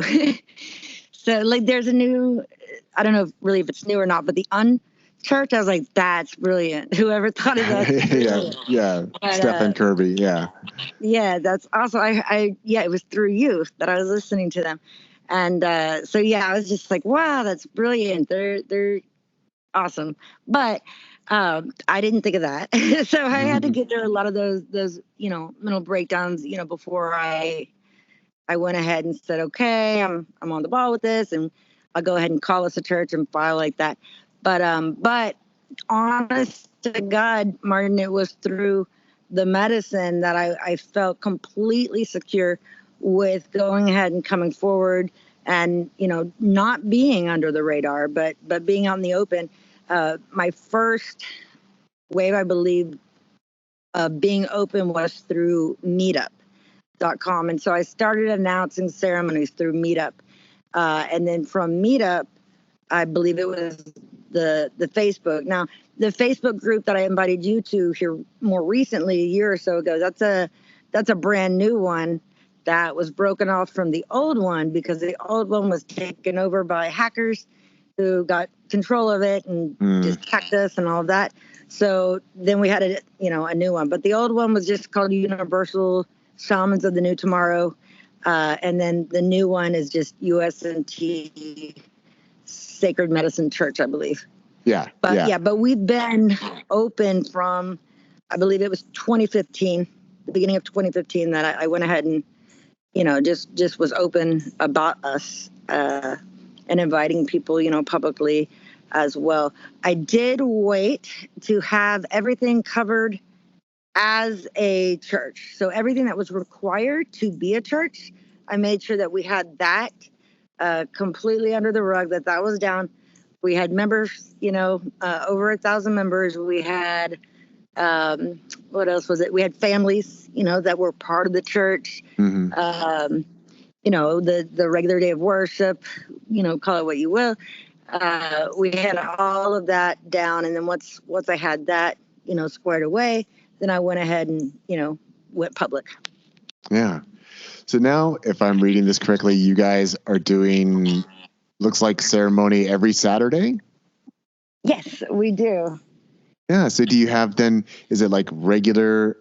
so like there's a new, I don't know really if it's new or not, but the unchurch, I was like, that's brilliant. Whoever thought of that. Yeah. But, Stephen Kirby. Yeah. Yeah. That's also, it was through you that I was listening to them. And so yeah, I was just like, wow, that's brilliant. They're awesome. But I didn't think of that. So I had to get through a lot of those mental breakdowns, before I went ahead and said, okay, I'm on the ball with this, and I'll go ahead and call us a church and file like that. But honest to God, Martin, it was through the medicine that I felt completely secure with going ahead and coming forward and, not being under the radar, but being out in the open. My first wave, I believe, being open was through meetup.com. And so I started announcing ceremonies through Meetup. And then from Meetup, I believe it was the Facebook. Now, the Facebook group that I invited you to here more recently, a year or so ago, that's a brand new one that was broken off from the old one because the old one was taken over by hackers who got control of it and just hacked us and all of that. So then we had a new one. But the old one was just called Universal Shamans of the New Tomorrow. And then the new one is just USNT Sacred Medicine Church, I believe. Yeah. But we've been open from, I believe it was 2015, the beginning of 2015, that I went ahead and, just was open about us and inviting people, publicly as well. I did wait to have everything covered as a church. So everything that was required to be a church, I made sure that we had that completely under the rug, that was down. We had members, over 1,000 members. We had, what else was it? We had families, that were part of the church. The regular day of worship, call it what you will. We had all of that down. And then once I had that, squared away, then I went ahead and, went public. Yeah. So now, if I'm reading this correctly, you guys are doing, looks like, ceremony every Saturday? Yes, we do. Yeah. So do you have then, is it like regular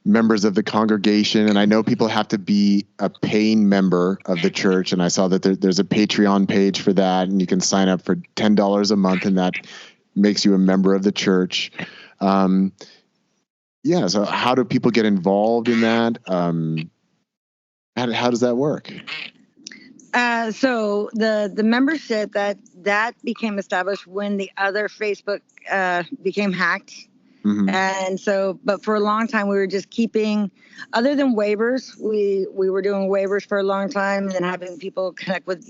members of the congregation? And I know people have to be a paying member of the church. And I saw that there's a Patreon page for that. And you can sign up for $10 a month, and that makes you a member of the church. Yeah. So how do people get involved in that? How does that work? So the membership that became established when the other Facebook became hacked. And so, but for a long time, we were just keeping, other than waivers, we were doing waivers for a long time, and then having people connect with,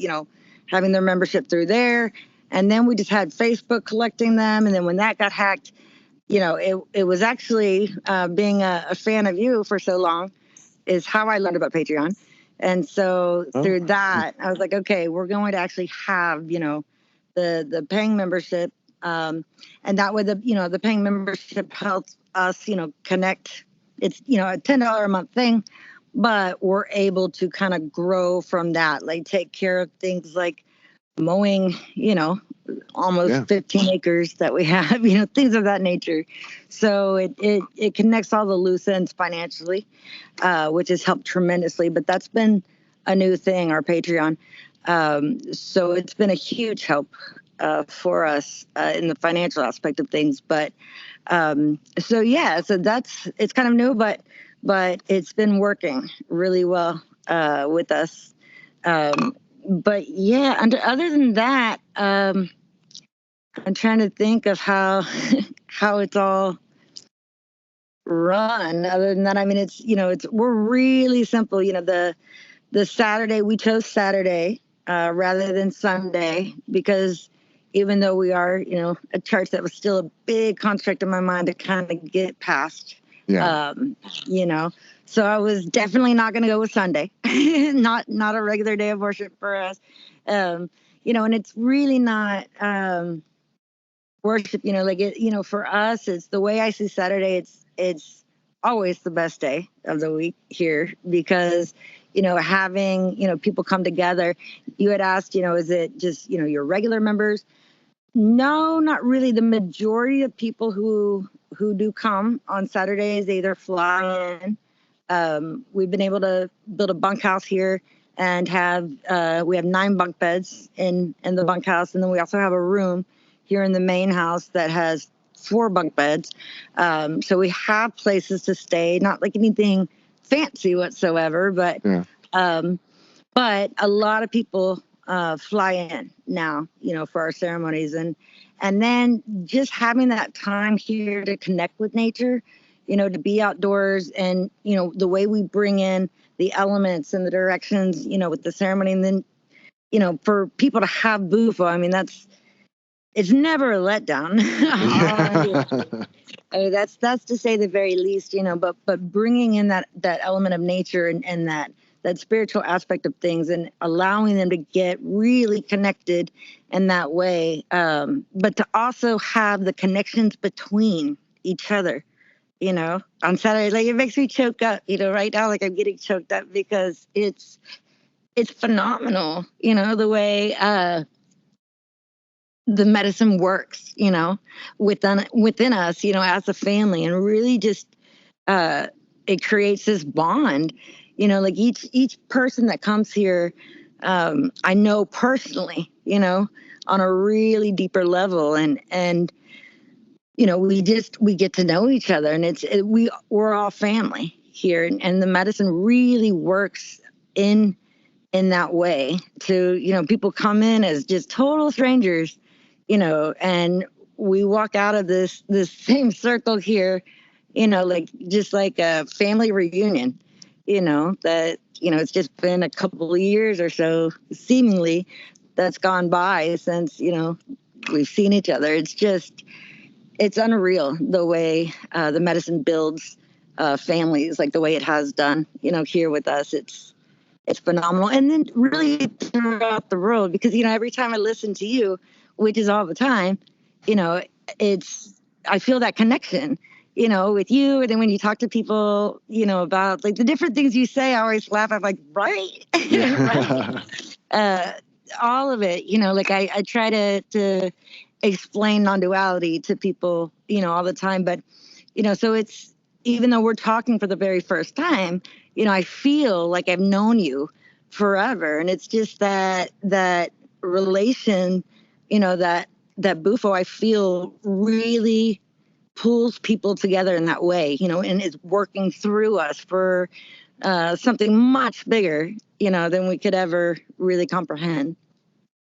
having their membership through there. And then we just had Facebook collecting them. And then when that got hacked, it was actually being a fan of you for so long is how I learned about Patreon. And so through that, I was like, okay, we're going to actually have, the paying membership. And that way the paying membership helps us, connect. It's, a $10 a month thing, but we're able to kind of grow from that, like take care of things like mowing, almost 15 acres that we have, things of that nature. So it connects all the loose ends financially, which has helped tremendously. But that's been a new thing, our Patreon. So it's been a huge help for us in the financial aspect of things. But so it's kind of new, but it's been working really well with us. But yeah, other than that, I'm trying to think of how it's all run. Other than that, I mean, we're really simple. The Saturday, we chose Saturday rather than Sunday, because even though we are, a church, that was still a big construct in my mind to kind of get past. Yeah. So I was definitely not going to go with Sunday, not a regular day of worship for us. And it's really not worship, for us, it's the way I see Saturday. It's always the best day of the week here because, having, people come together. You had asked, is it just, your regular members? No, not really. The majority of people who do come on Saturdays, they either fly in. We've been able to build a bunkhouse here and we have 9 bunk beds in the bunkhouse, and then we also have a room here in the main house that has 4 bunk beds. So we have places to stay, not like anything fancy whatsoever, but Yeah. but a lot of people fly in now, for our ceremonies, and then just having that time here to connect with nature, to be outdoors, and the way we bring in the elements and the directions, with the ceremony, and then for people to have bufo, I mean it's never a letdown. I mean, that's to say the very least, but bringing in that element of nature and that spiritual aspect of things, and allowing them to get really connected in that way, but to also have the connections between each other, on Saturday. Like, it makes me choke up, right now, like I'm getting choked up, because it's phenomenal, the way the medicine works, within us, as a family, and really just it creates this bond, like each person that comes here, I know personally, on a really deeper level, and we get to know each other, and we're all family here, and the medicine really works in that way to, people come in as just total strangers, and we walk out of this same circle here, like just like a family reunion, that, it's just been a couple of years or so, seemingly, that's gone by since, we've seen each other. It's unreal the way the medicine builds families, like the way it has done, here with us. It's phenomenal. And then really throughout the world, because, every time I listen to you, which is all the time, I feel that connection, with you. And then when you talk to people, about like the different things you say, I always laugh. I'm like, right. Yeah. Right. All of it, like I try to explain non-duality to people, all the time. But, so it's, even though we're talking for the very first time, I feel like I've known you forever. And it's just that relation, that bufo, I feel, really pulls people together in that way, and is working through us for something much bigger, than we could ever really comprehend.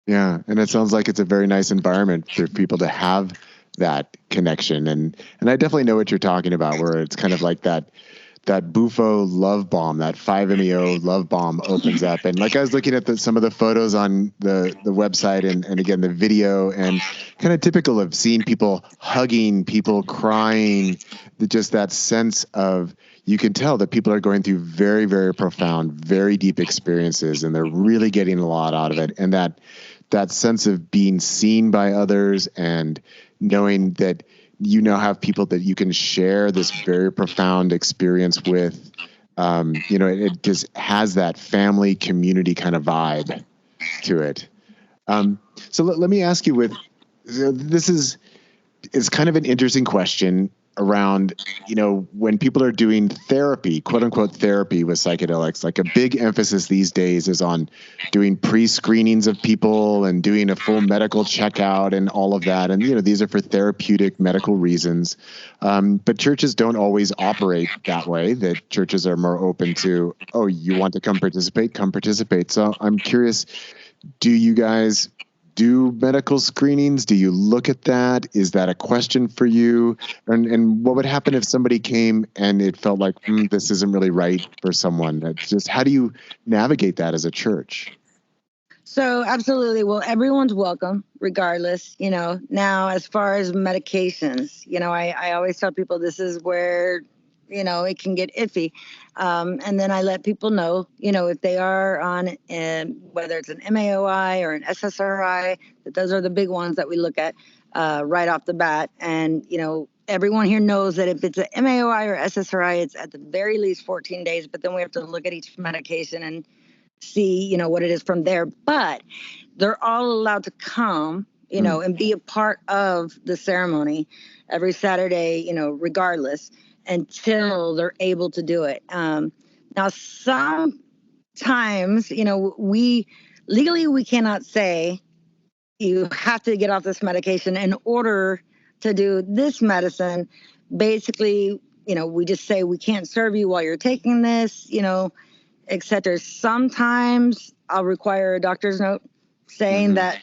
Yeah, and it sounds like it's a very nice environment for people to have that connection, and I definitely know what you're talking about, where it's kind of like that bufo love bomb, that 5-MeO love bomb opens up. And like, I was looking at some of the photos on the website, and again the video, and kind of typical of seeing people hugging, people crying, just that sense of, you can tell that people are going through very, very profound, very deep experiences, and they're really getting a lot out of it. And that sense of being seen by others, and knowing that you now have people that you can share this very profound experience with. It just has that family community kind of vibe to it. So let me ask you, it's kind of an interesting question around, when people are doing therapy, quote unquote therapy with psychedelics. Like, a big emphasis these days is on doing pre-screenings of people and doing a full medical checkout and all of that. And, these are for therapeutic medical reasons. But churches don't always operate that way. That churches are more open to, oh, you want to come participate. So I'm curious, do you guys do medical screenings? Do you look at that? Is that a question for you? And what would happen if somebody came and it felt like, this isn't really right for someone? That's just, how do you navigate that as a church? So absolutely. Well, everyone's welcome regardless, Now, as far as medications, I always tell people this is where, it can get iffy. And then I let people know, if they are on, whether it's an MAOI or an SSRI, that those are the big ones that we look at right off the bat. And, everyone here knows that if it's an MAOI or SSRI, it's at the very least 14 days, but then we have to look at each medication and see, what it is from there. But they're all allowed to come, and be a part of the ceremony every Saturday, regardless, until they're able to do it. Now, some times, we legally we cannot say you have to get off this medication in order to do this medicine. Basically, we just say we can't serve you while you're taking this, etc. Sometimes I'll require a doctor's note saying that,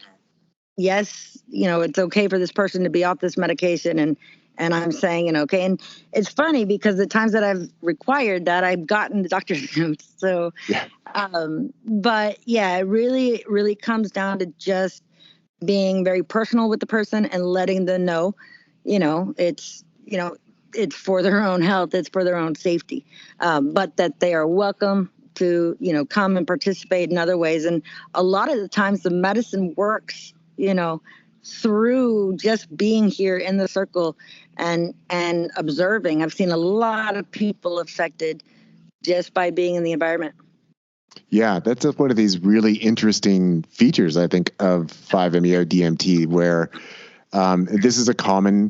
yes, it's okay for this person to be off this medication. And I'm saying, okay. And it's funny because the times that I've required that, I've gotten the doctor's notes. So, Yeah. But yeah, it really, really comes down to just being very personal with the person and letting them know, it's for their own health, it's for their own safety, but that they are welcome to, come and participate in other ways. And a lot of the times the medicine works, through just being here in the circle and observing. I've seen a lot of people affected just by being in the environment. Yeah, that's one of these really interesting features, I think, of 5-MeO DMT, where this is a common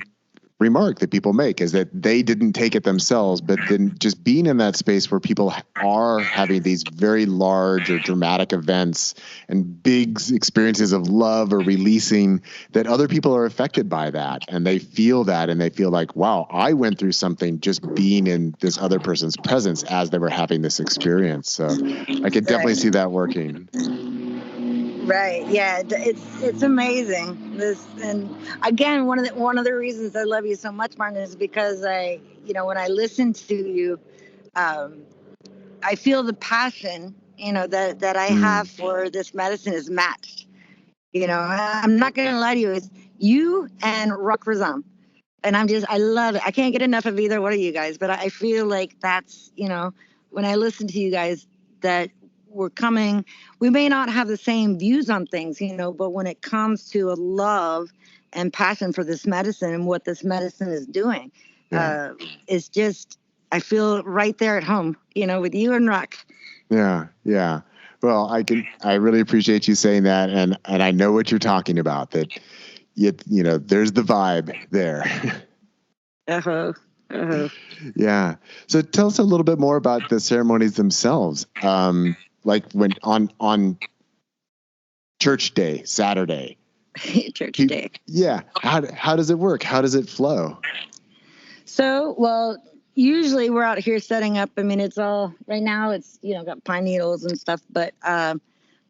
remark that people make, is that they didn't take it themselves, but then just being in that space where people are having these very large or dramatic events and big experiences of love or releasing, that other people are affected by that, and they feel that, and they feel like, wow, I went through something just being in this other person's presence as they were having this experience. So I could definitely see that working. Right. Yeah. It's amazing. And again, one of the reasons I love you so much, Martin, is because when I listen to you, I feel the passion, that I have for this medicine is matched. I'm not going to lie to you. It's you and Rock Razam. And I love it. I can't get enough of either one of you guys, but I feel like that's, when I listen to you guys, that we may not have the same views on things, but when it comes to a love and passion for this medicine and what this medicine is doing, it's just, I feel right there at home, with you and Rock. Yeah. Yeah. Well, I really appreciate you saying that. And I know what you're talking about, that there's the vibe there. Yeah. So tell us a little bit more about the ceremonies themselves. Like when on church day, Saturday. Church day. Yeah. How does it work? How does it flow? So, well, usually we're out here setting up. I mean, it's all right now. It's got pine needles and stuff, but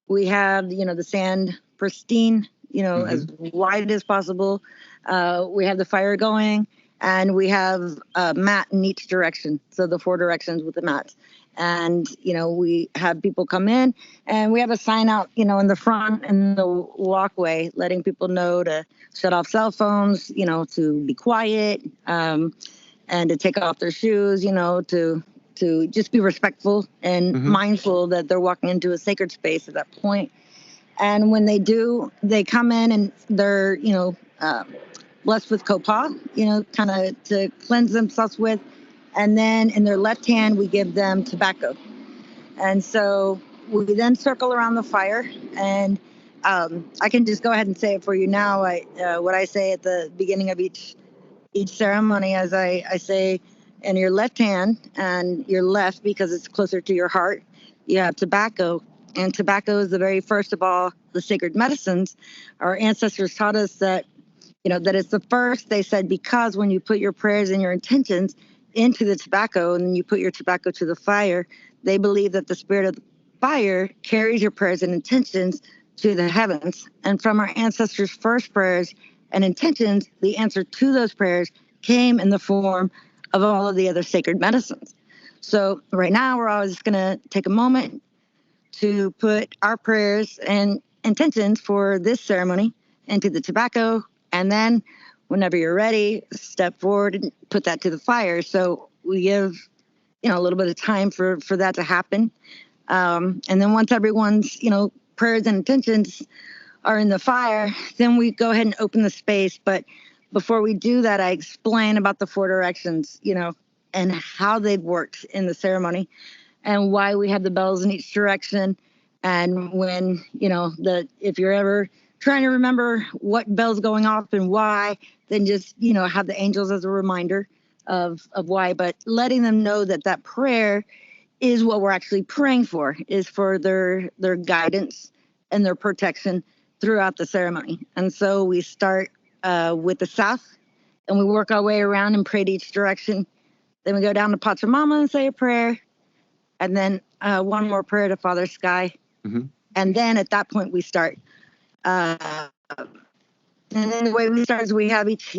we have the sand pristine, as wide as possible. We have the fire going, and we have a mat in each direction. So the 4 directions with the mats. And, we have people come in, and we have a sign out, in the front and the walkway, letting people know to shut off cell phones, to be quiet, and to take off their shoes, to just be respectful and mindful that they're walking into a sacred space at that point. And when they do, they come in and they're, blessed with kopah, kind of to cleanse themselves with. And then in their left hand, we give them tobacco. And so we then circle around the fire. And I can just go ahead and say it for you now. What I say at the beginning of each ceremony, as I say, in your left hand and your left, because it's closer to your heart, you have tobacco. And tobacco is the very first of all the sacred medicines. Our ancestors taught us that, that it's the first. They said, because when you put your prayers and your intentions into the tobacco and then you put your tobacco to the fire, they believe that the spirit of the fire carries your prayers and intentions to the heavens. And from our ancestors' first prayers and intentions, the answer to those prayers came in the form of all of the other sacred medicines. So right now, we're always going to take a moment to put our prayers and intentions for this ceremony into the tobacco. And then whenever you're ready, step forward and put that to the fire. So we give, a little bit of time for that to happen. And then once everyone's, prayers and intentions are in the fire, then we go ahead and open the space. But before we do that, I explain about the 4 directions, and how they've worked in the ceremony and why we have the bells in each direction. And when, if you're ever trying to remember what bell's going off and why, then just, have the angels as a reminder of why. But letting them know that prayer is what we're actually praying for, is for their guidance and their protection throughout the ceremony. And so we start with the south, and we work our way around and pray to each direction. Then we go down to Pachamama and say a prayer, and then one more prayer to Father Sky. Mm-hmm. And then at that point we start. And then the way we start is we have each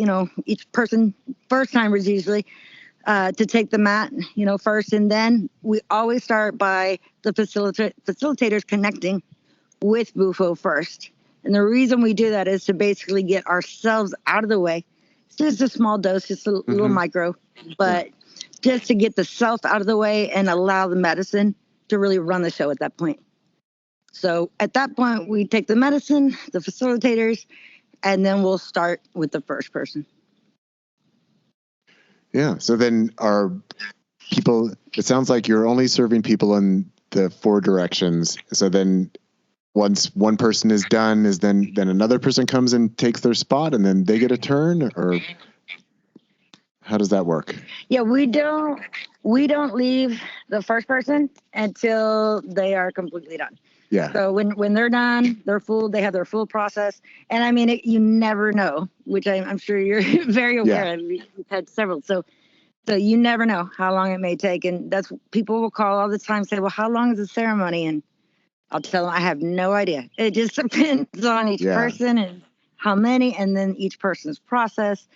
person, first timers usually, to take the mat, first. And then we always start by the facilitators connecting with Bufo first. And the reason we do that is to basically get ourselves out of the way. It's just a small dose, just a little micro, but just to get the self out of the way and allow the medicine to really run the show at that point. So at that point, we take the medicine, the facilitators, and then we'll start with the first person. Yeah. So then are people, it sounds like you're only serving people in the 4 directions. So then once one person is done, then another person comes and takes their spot and then they get a turn, or how does that work? Yeah, we don't leave the first person until they are completely done. Yeah. So when they're done, they're full, they have their full process. And I mean, you never know, which I'm sure you're very aware of. We've had several. So you never know how long it may take. And that's, people will call all the time, say, well, how long is the ceremony? And I'll tell them I have no idea. It just depends on each person and how many, and then each person's process,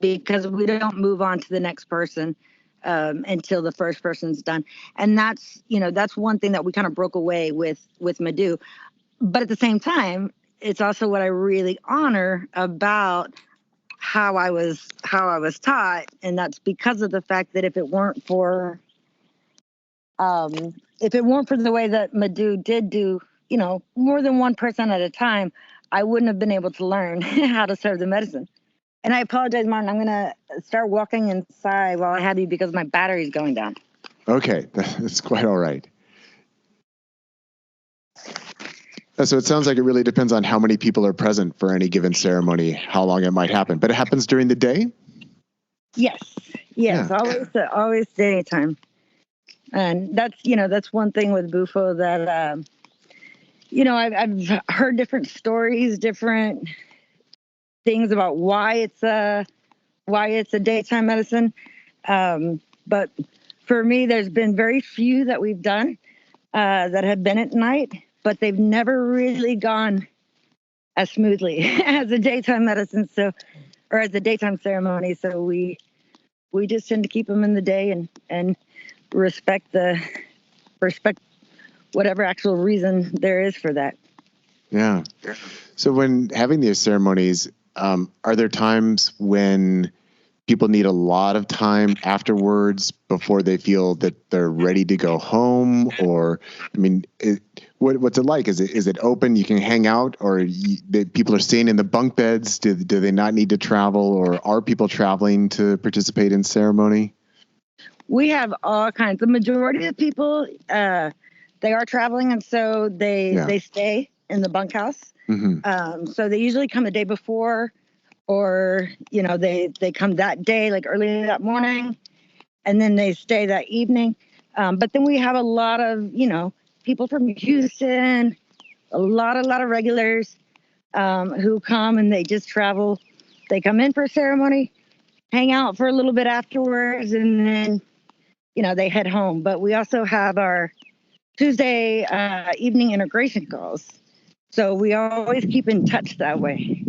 because we don't move on to the next person until the first person's done. And that's one thing that we kind of broke away with Madhu. But at the same time, it's also what I really honor about how I was taught. And that's because of the fact that if it weren't for the way that Madhu did do, more than one person at a time, I wouldn't have been able to learn how to serve the medicine. And I apologize, Martin. I'm going to start walking inside while I have you because my battery's going down. Okay, that's quite all right. So it sounds like it really depends on how many people are present for any given ceremony, how long it might happen. But it happens during the day? Yes, yeah. Always daytime. And that's one thing with Bufo that, I've heard different stories, different things about why it's a daytime medicine. But for me, there's been very few that we've done that have been at night, but they've never really gone as smoothly as a daytime medicine. Or as a daytime ceremony. So we just tend to keep them in the day and respect whatever actual reason there is for that. Yeah. So when having these ceremonies, are there times when people need a lot of time afterwards before they feel that they're ready to go home? Or, I mean, what's it like? Is it open? You can hang out, or people are staying in the bunk beds? Do they not need to travel, or are people traveling to participate in ceremony? We have all kinds. The majority of people, they are traveling, and so they stay in the bunkhouse. Mm-hmm. So they usually come the day before, or they come that day, like early that morning, and then they stay that evening. But then we have a lot of people from Houston, a lot of regulars who come, and they just travel. They come in for a ceremony, hang out for a little bit afterwards, and then they head home. But we also have our Tuesday evening integration calls. So we always keep in touch that way.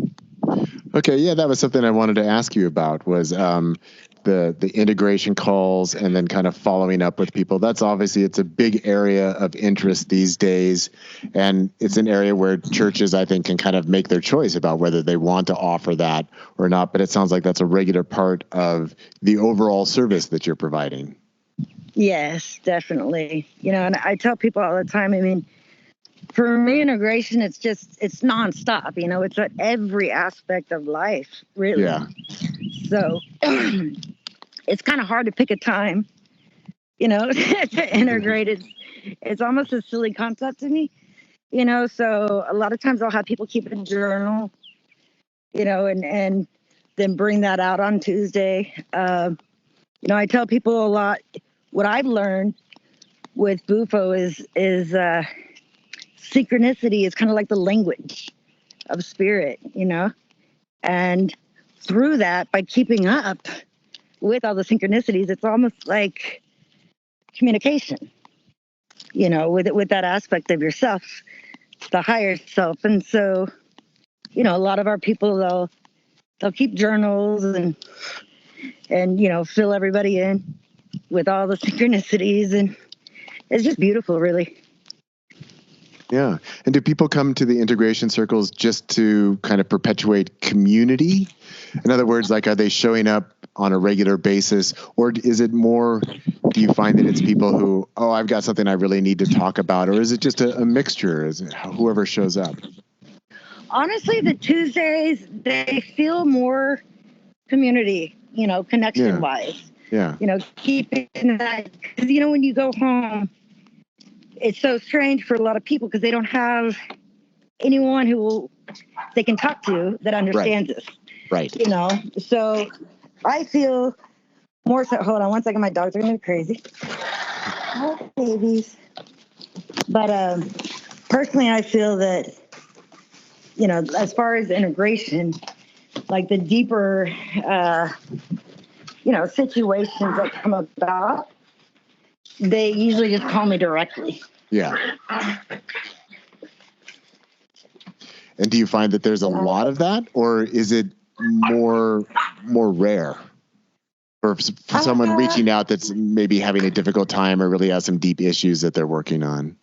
Okay, yeah, that was something I wanted to ask you about, was the integration calls and then kind of following up with people. That's obviously, it's a big area of interest these days. And it's an area where churches, I think, can kind of make their choice about whether they want to offer that or not. But it sounds like that's a regular part of the overall service that you're providing. Yes, definitely. And I tell people all the time, I mean, for me, integration, it's nonstop. It's at every aspect of life, really. Yeah. So it's kind of hard to pick a time, to integrate. It's almost a silly concept to me, so a lot of times I'll have people keep a journal, and then bring that out on Tuesday. I tell people a lot what I've learned with Bufo is synchronicity is kind of like the language of spirit, and through that, by keeping up with all the synchronicities, it's almost like communication, with that aspect of yourself, the higher self. And so, a lot of our people, they'll keep journals and fill everybody in with all the synchronicities, and it's just beautiful, really. Yeah. And do people come to the integration circles just to kind of perpetuate community? In other words, like, are they showing up on a regular basis, or is it more, do you find that it's people who, I've got something I really need to talk about, or is it just a mixture? Is it whoever shows up? Honestly, the Tuesdays, they feel more community, connection wise. Yeah. Keeping that, because, when you go home, it's so strange for a lot of people because they don't have anyone who they can talk to that understands this. Right. So I feel more so. Hold on one second. My dogs are going to be crazy. Oh, babies. But personally, I feel that, as far as integration, like the deeper, situations that come about, they usually just call me directly. Yeah. And do you find that there's a lot of that, or is it more rare for someone reaching out that's maybe having a difficult time or really has some deep issues that they're working on?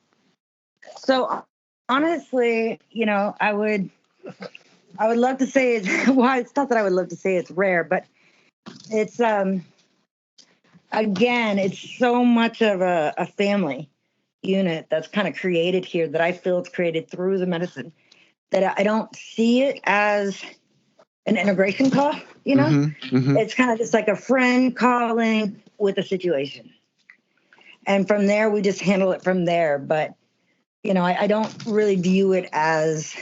So honestly, I would love to say it's not that I would love to say it's rare, but it's again, it's so much of a family unit that's kind of created here that I feel it's created through the medicine, that I don't see it as an integration call, It's kind of just like a friend calling with a situation. And from there, we just handle it from there. But, I don't really view it as,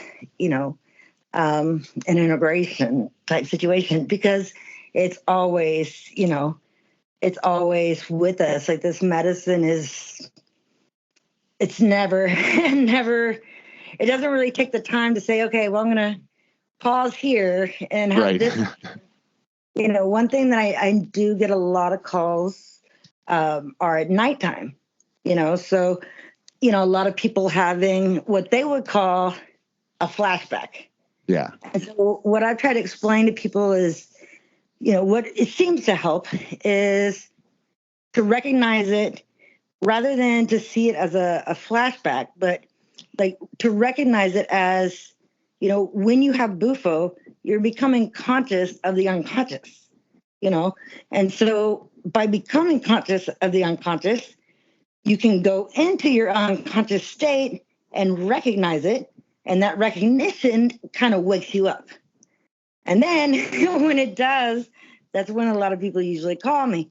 an integration type situation, because it's always, it's always with us. Like, this medicine it's never, it doesn't really take the time to say, okay, well, I'm going to pause here and have this. One thing that I do get a lot of calls are at nighttime, so, a lot of people having what they would call a flashback. Yeah. And so what I've tried to explain to people is, what it seems to help is to recognize it rather than to see it as a flashback, but like to recognize it as, when you have Bufo, you're becoming conscious of the unconscious, and so by becoming conscious of the unconscious, you can go into your unconscious state and recognize it. And that recognition kind of wakes you up. And then when it does, that's when a lot of people usually call me.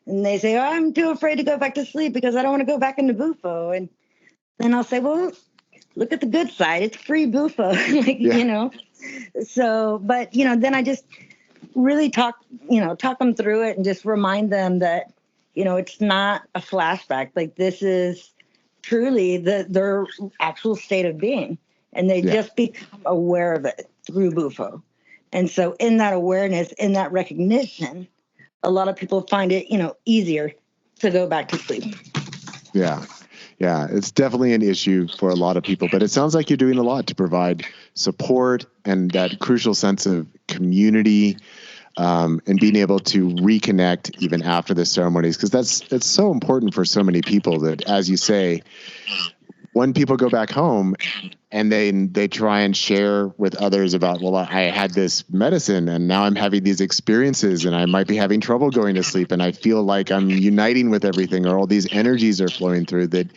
And they say, I'm too afraid to go back to sleep because I don't want to go back into Bufo. And then I'll say, well, look at the good side. It's free Bufo. So, but, then I just really talk them through it and just remind them that, it's not a flashback. Like, this is truly their actual state of being. And they just become aware of it through Bufo. And so in that awareness, in that recognition, a lot of people find it, easier to go back to sleep. Yeah. Yeah. It's definitely an issue for a lot of people, but it sounds like you're doing a lot to provide support and that crucial sense of community, and being able to reconnect even after the ceremonies, because that's so important for so many people that, as you say, when people go back home and they try and share with others about, well, I had this medicine and now I'm having these experiences and I might be having trouble going to sleep and I feel like I'm uniting with everything, or all these energies are flowing through, that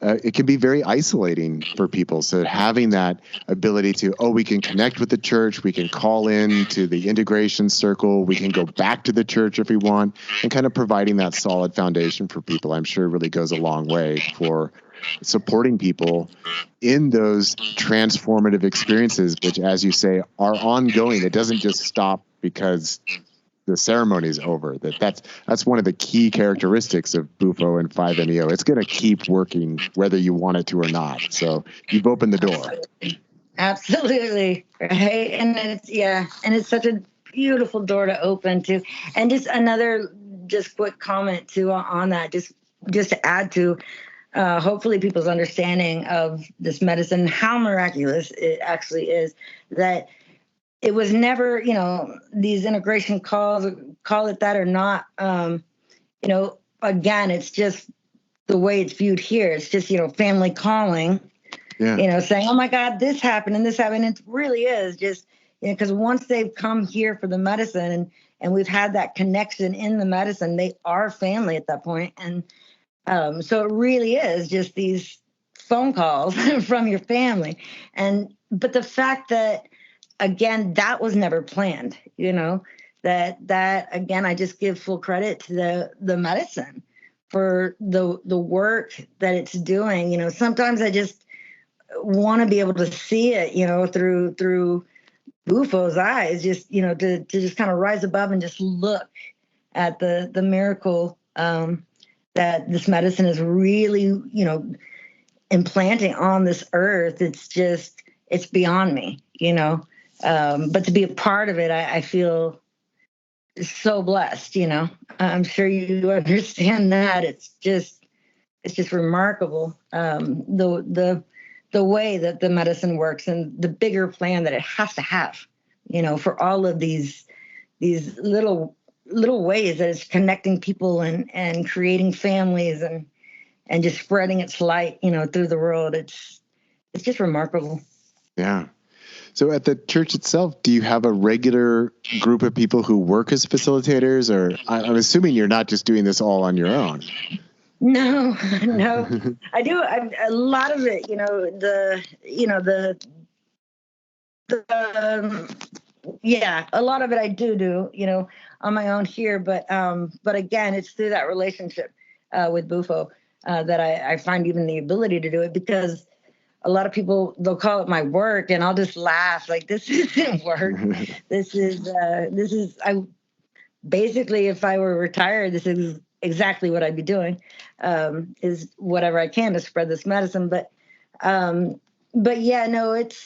it can be very isolating for people. So having that ability to, we can connect with the church, we can call in to the integration circle, we can go back to the church if we want, and kind of providing that solid foundation for people, I'm sure really goes a long way for supporting people in those transformative experiences, which, as you say, are ongoing. It doesn't just stop because the ceremony is over. That's one of the key characteristics of Bufo and 5-MeO. It's going to keep working whether you want it to or not. So you've opened the door. Absolutely. Right. And it's such a beautiful door to open to. And just another just quick comment too on that, just to add to hopefully people's understanding of this medicine, how miraculous it actually is, that it was never, these integration calls, call it that or not, again, it's just the way it's viewed here. It's just, family calling, saying, oh my God, this happened and this happened. It really is just, because once they've come here for the medicine and we've had that connection in the medicine, they are family at that point. And so it really is just these phone calls from your family. But the fact that, again, that was never planned, that again, I just give full credit to the medicine for the work that it's doing. Sometimes I just want to be able to see it, through Bufo's eyes, just, to just kind of rise above and just look at the miracle that this medicine is really, implanting on this earth. It's beyond me, but to be a part of it, I feel so blessed, I'm sure you understand that. It's just remarkable. The way that the medicine works and the bigger plan that it has to have, for all of these little ways that it's connecting people and creating families and just spreading its light, through the world. It's just remarkable. Yeah. So at the church itself, do you have a regular group of people who work as facilitators, or I'm assuming you're not just doing this all on your own? No. I do a lot of it, a lot of it I do, on my own here. But again, it's through that relationship with Bufo that I find even the ability to do it, because a lot of people, they'll call it my work and I'll just laugh like, this isn't work. This is I basically, if I were retired, this is exactly what I'd be doing, is whatever I can to spread this medicine. But yeah, no, it's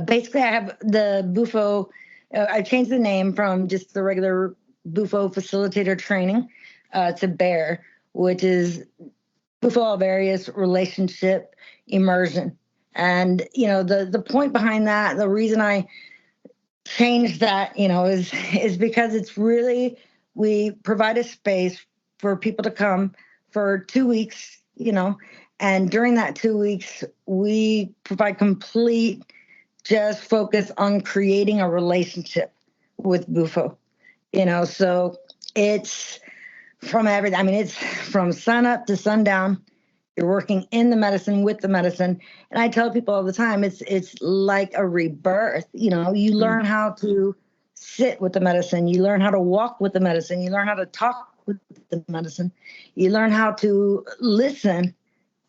basically I have the Bufo. I changed the name from just the regular Bufo facilitator training to BEAR, which is Bufo Alvarius Relationship Immersion. And the point behind that, the reason I changed that, is because it's really, we provide a space for people to come for 2 weeks, and during that 2 weeks, we provide complete just focus on creating a relationship with Bufo, so it's from everything. I mean, it's from sun up to sundown. You're working in the medicine with the medicine. And I tell people all the time, it's like a rebirth. You learn how to sit with the medicine. You learn how to walk with the medicine. You learn how to talk with the medicine. You learn how to listen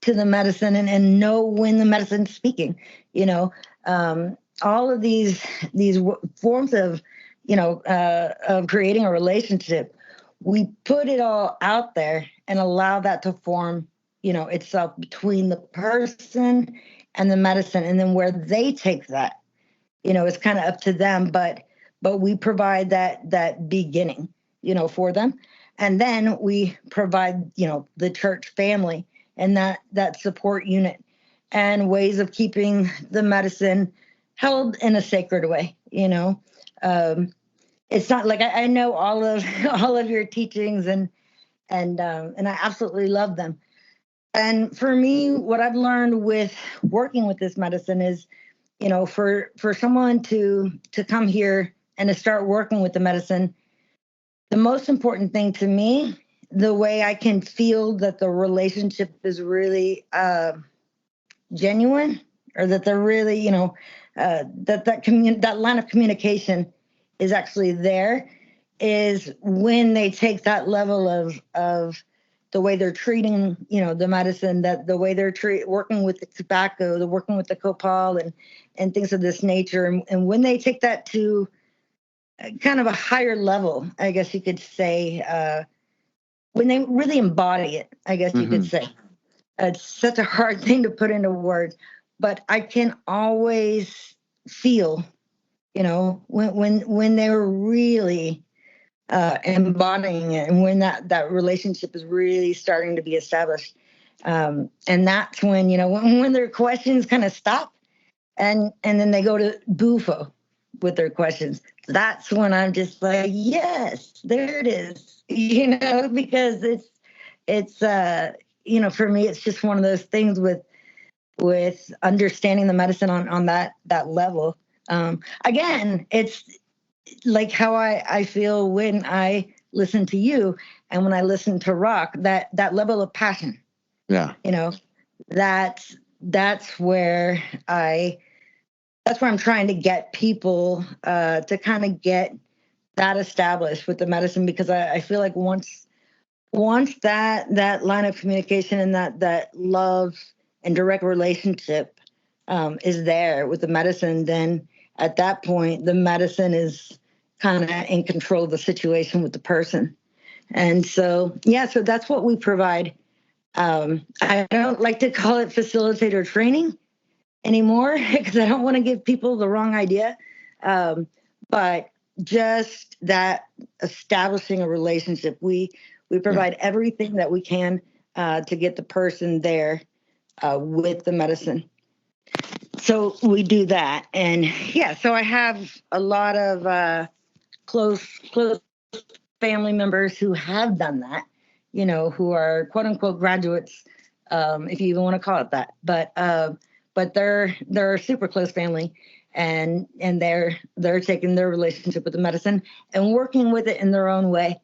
to the medicine and know when the medicine's speaking. All of these forms of, of creating a relationship, we put it all out there and allow that to form, itself between the person and the medicine. And then where they take that, it's kind of up to them, but we provide that beginning, for them. And then we provide, the church family and that support unit and ways of keeping the medicine held in a sacred way. It's not like I know all of your teachings and I absolutely love them. And for me, what I've learned with working with this medicine is, for someone to come here and to start working with the medicine, the most important thing to me, the way I can feel that the relationship is really genuine, or that they're really, that line of communication is actually there, is when they take that level of the way they're treating, the medicine, that the way they're working with the tobacco, they're working with the copal and things of this nature. And when they take that to kind of a higher level, I guess you could say, when they really embody it, I guess you could say. It's such a hard thing to put into words, but I can always feel, when they're really embodying it, and when that relationship is really starting to be established. And that's when, when their questions kind of stop, and then they go to Bufo with their questions. That's when I'm just like, yes, there it is, because it's for me, it's just one of those things with understanding the medicine on that level. Again, it's like how I feel when I listen to you and when I listen to rock, that level of passion. Yeah. That's where I'm trying to get people to kind of get that established with the medicine, because I feel like once that line of communication and that love and direct relationship is there with the medicine, then at that point the medicine is kind of in control of the situation with the person. And so that's what we provide. I don't like to call it facilitator training anymore because I don't want to give people the wrong idea. But just that establishing a relationship, we provide everything that we can to get the person there with the medicine. So we do that. And so I have a lot of close family members who have done that, who are quote unquote graduates, if you even want to call it that. But they're super close family, and they're taking their relationship with the medicine and working with it in their own way,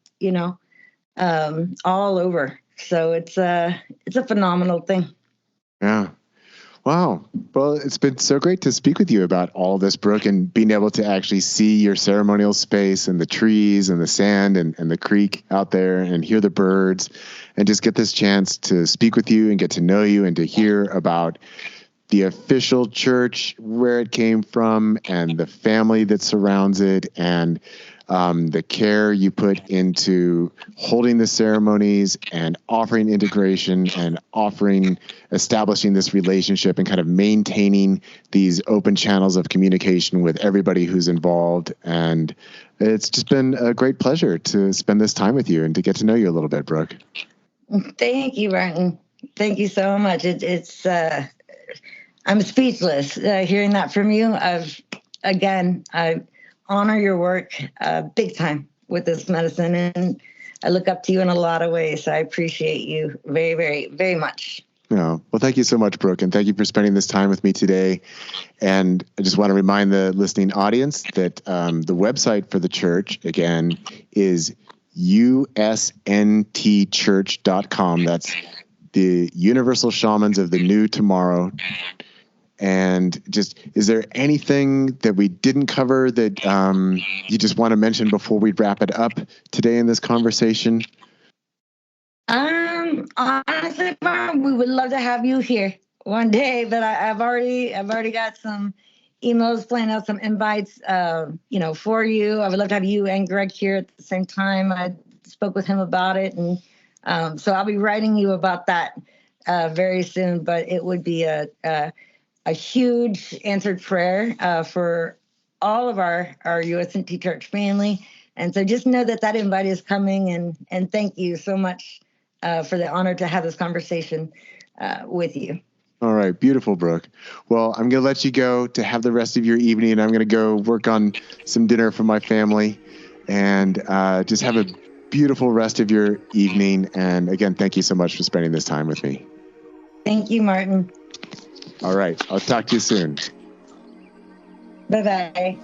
all over. So it's a phenomenal thing. Yeah. Wow. Well, it's been so great to speak with you about all this, Brooke, and being able to actually see your ceremonial space and the trees and the sand and the creek out there and hear the birds, and just get this chance to speak with you and get to know you and to hear about the official church, where it came from, and the family that surrounds it, and the care you put into holding the ceremonies and offering integration and establishing this relationship and kind of maintaining these open channels of communication with everybody who's involved. And it's just been a great pleasure to spend this time with you and to get to know you a little bit, Brooke. Thank you, Martin. Thank you so much. I'm speechless hearing that from you. I honor your work big time with this medicine, and I look up to you in a lot of ways. So I appreciate you very, very, very much. Well, thank you so much, Brooke, and thank you for spending this time with me today. And I just want to remind the listening audience that the website for the church, again, is usntchurch.com. That's the Universal Shamans of the New Tomorrow. And just, is there anything that we didn't cover that you just want to mention before we wrap it up today in this conversation? Honestly, Mom, we would love to have you here one day, but I've already got some emails planning out, some invites, for you. I would love to have you and Greg here at the same time. I spoke with him about it, and so I'll be writing you about that very soon. But it would be a huge answered prayer for all of our USNT Church family. And so just know that invite is coming, and thank you so much for the honor to have this conversation with you. All right. Beautiful, Brooke. Well, I'm going to let you go to have the rest of your evening, and I'm going to go work on some dinner for my family, and just have a beautiful rest of your evening. And again, thank you so much for spending this time with me. Thank you, Martin. All right. I'll talk to you soon. Bye-bye.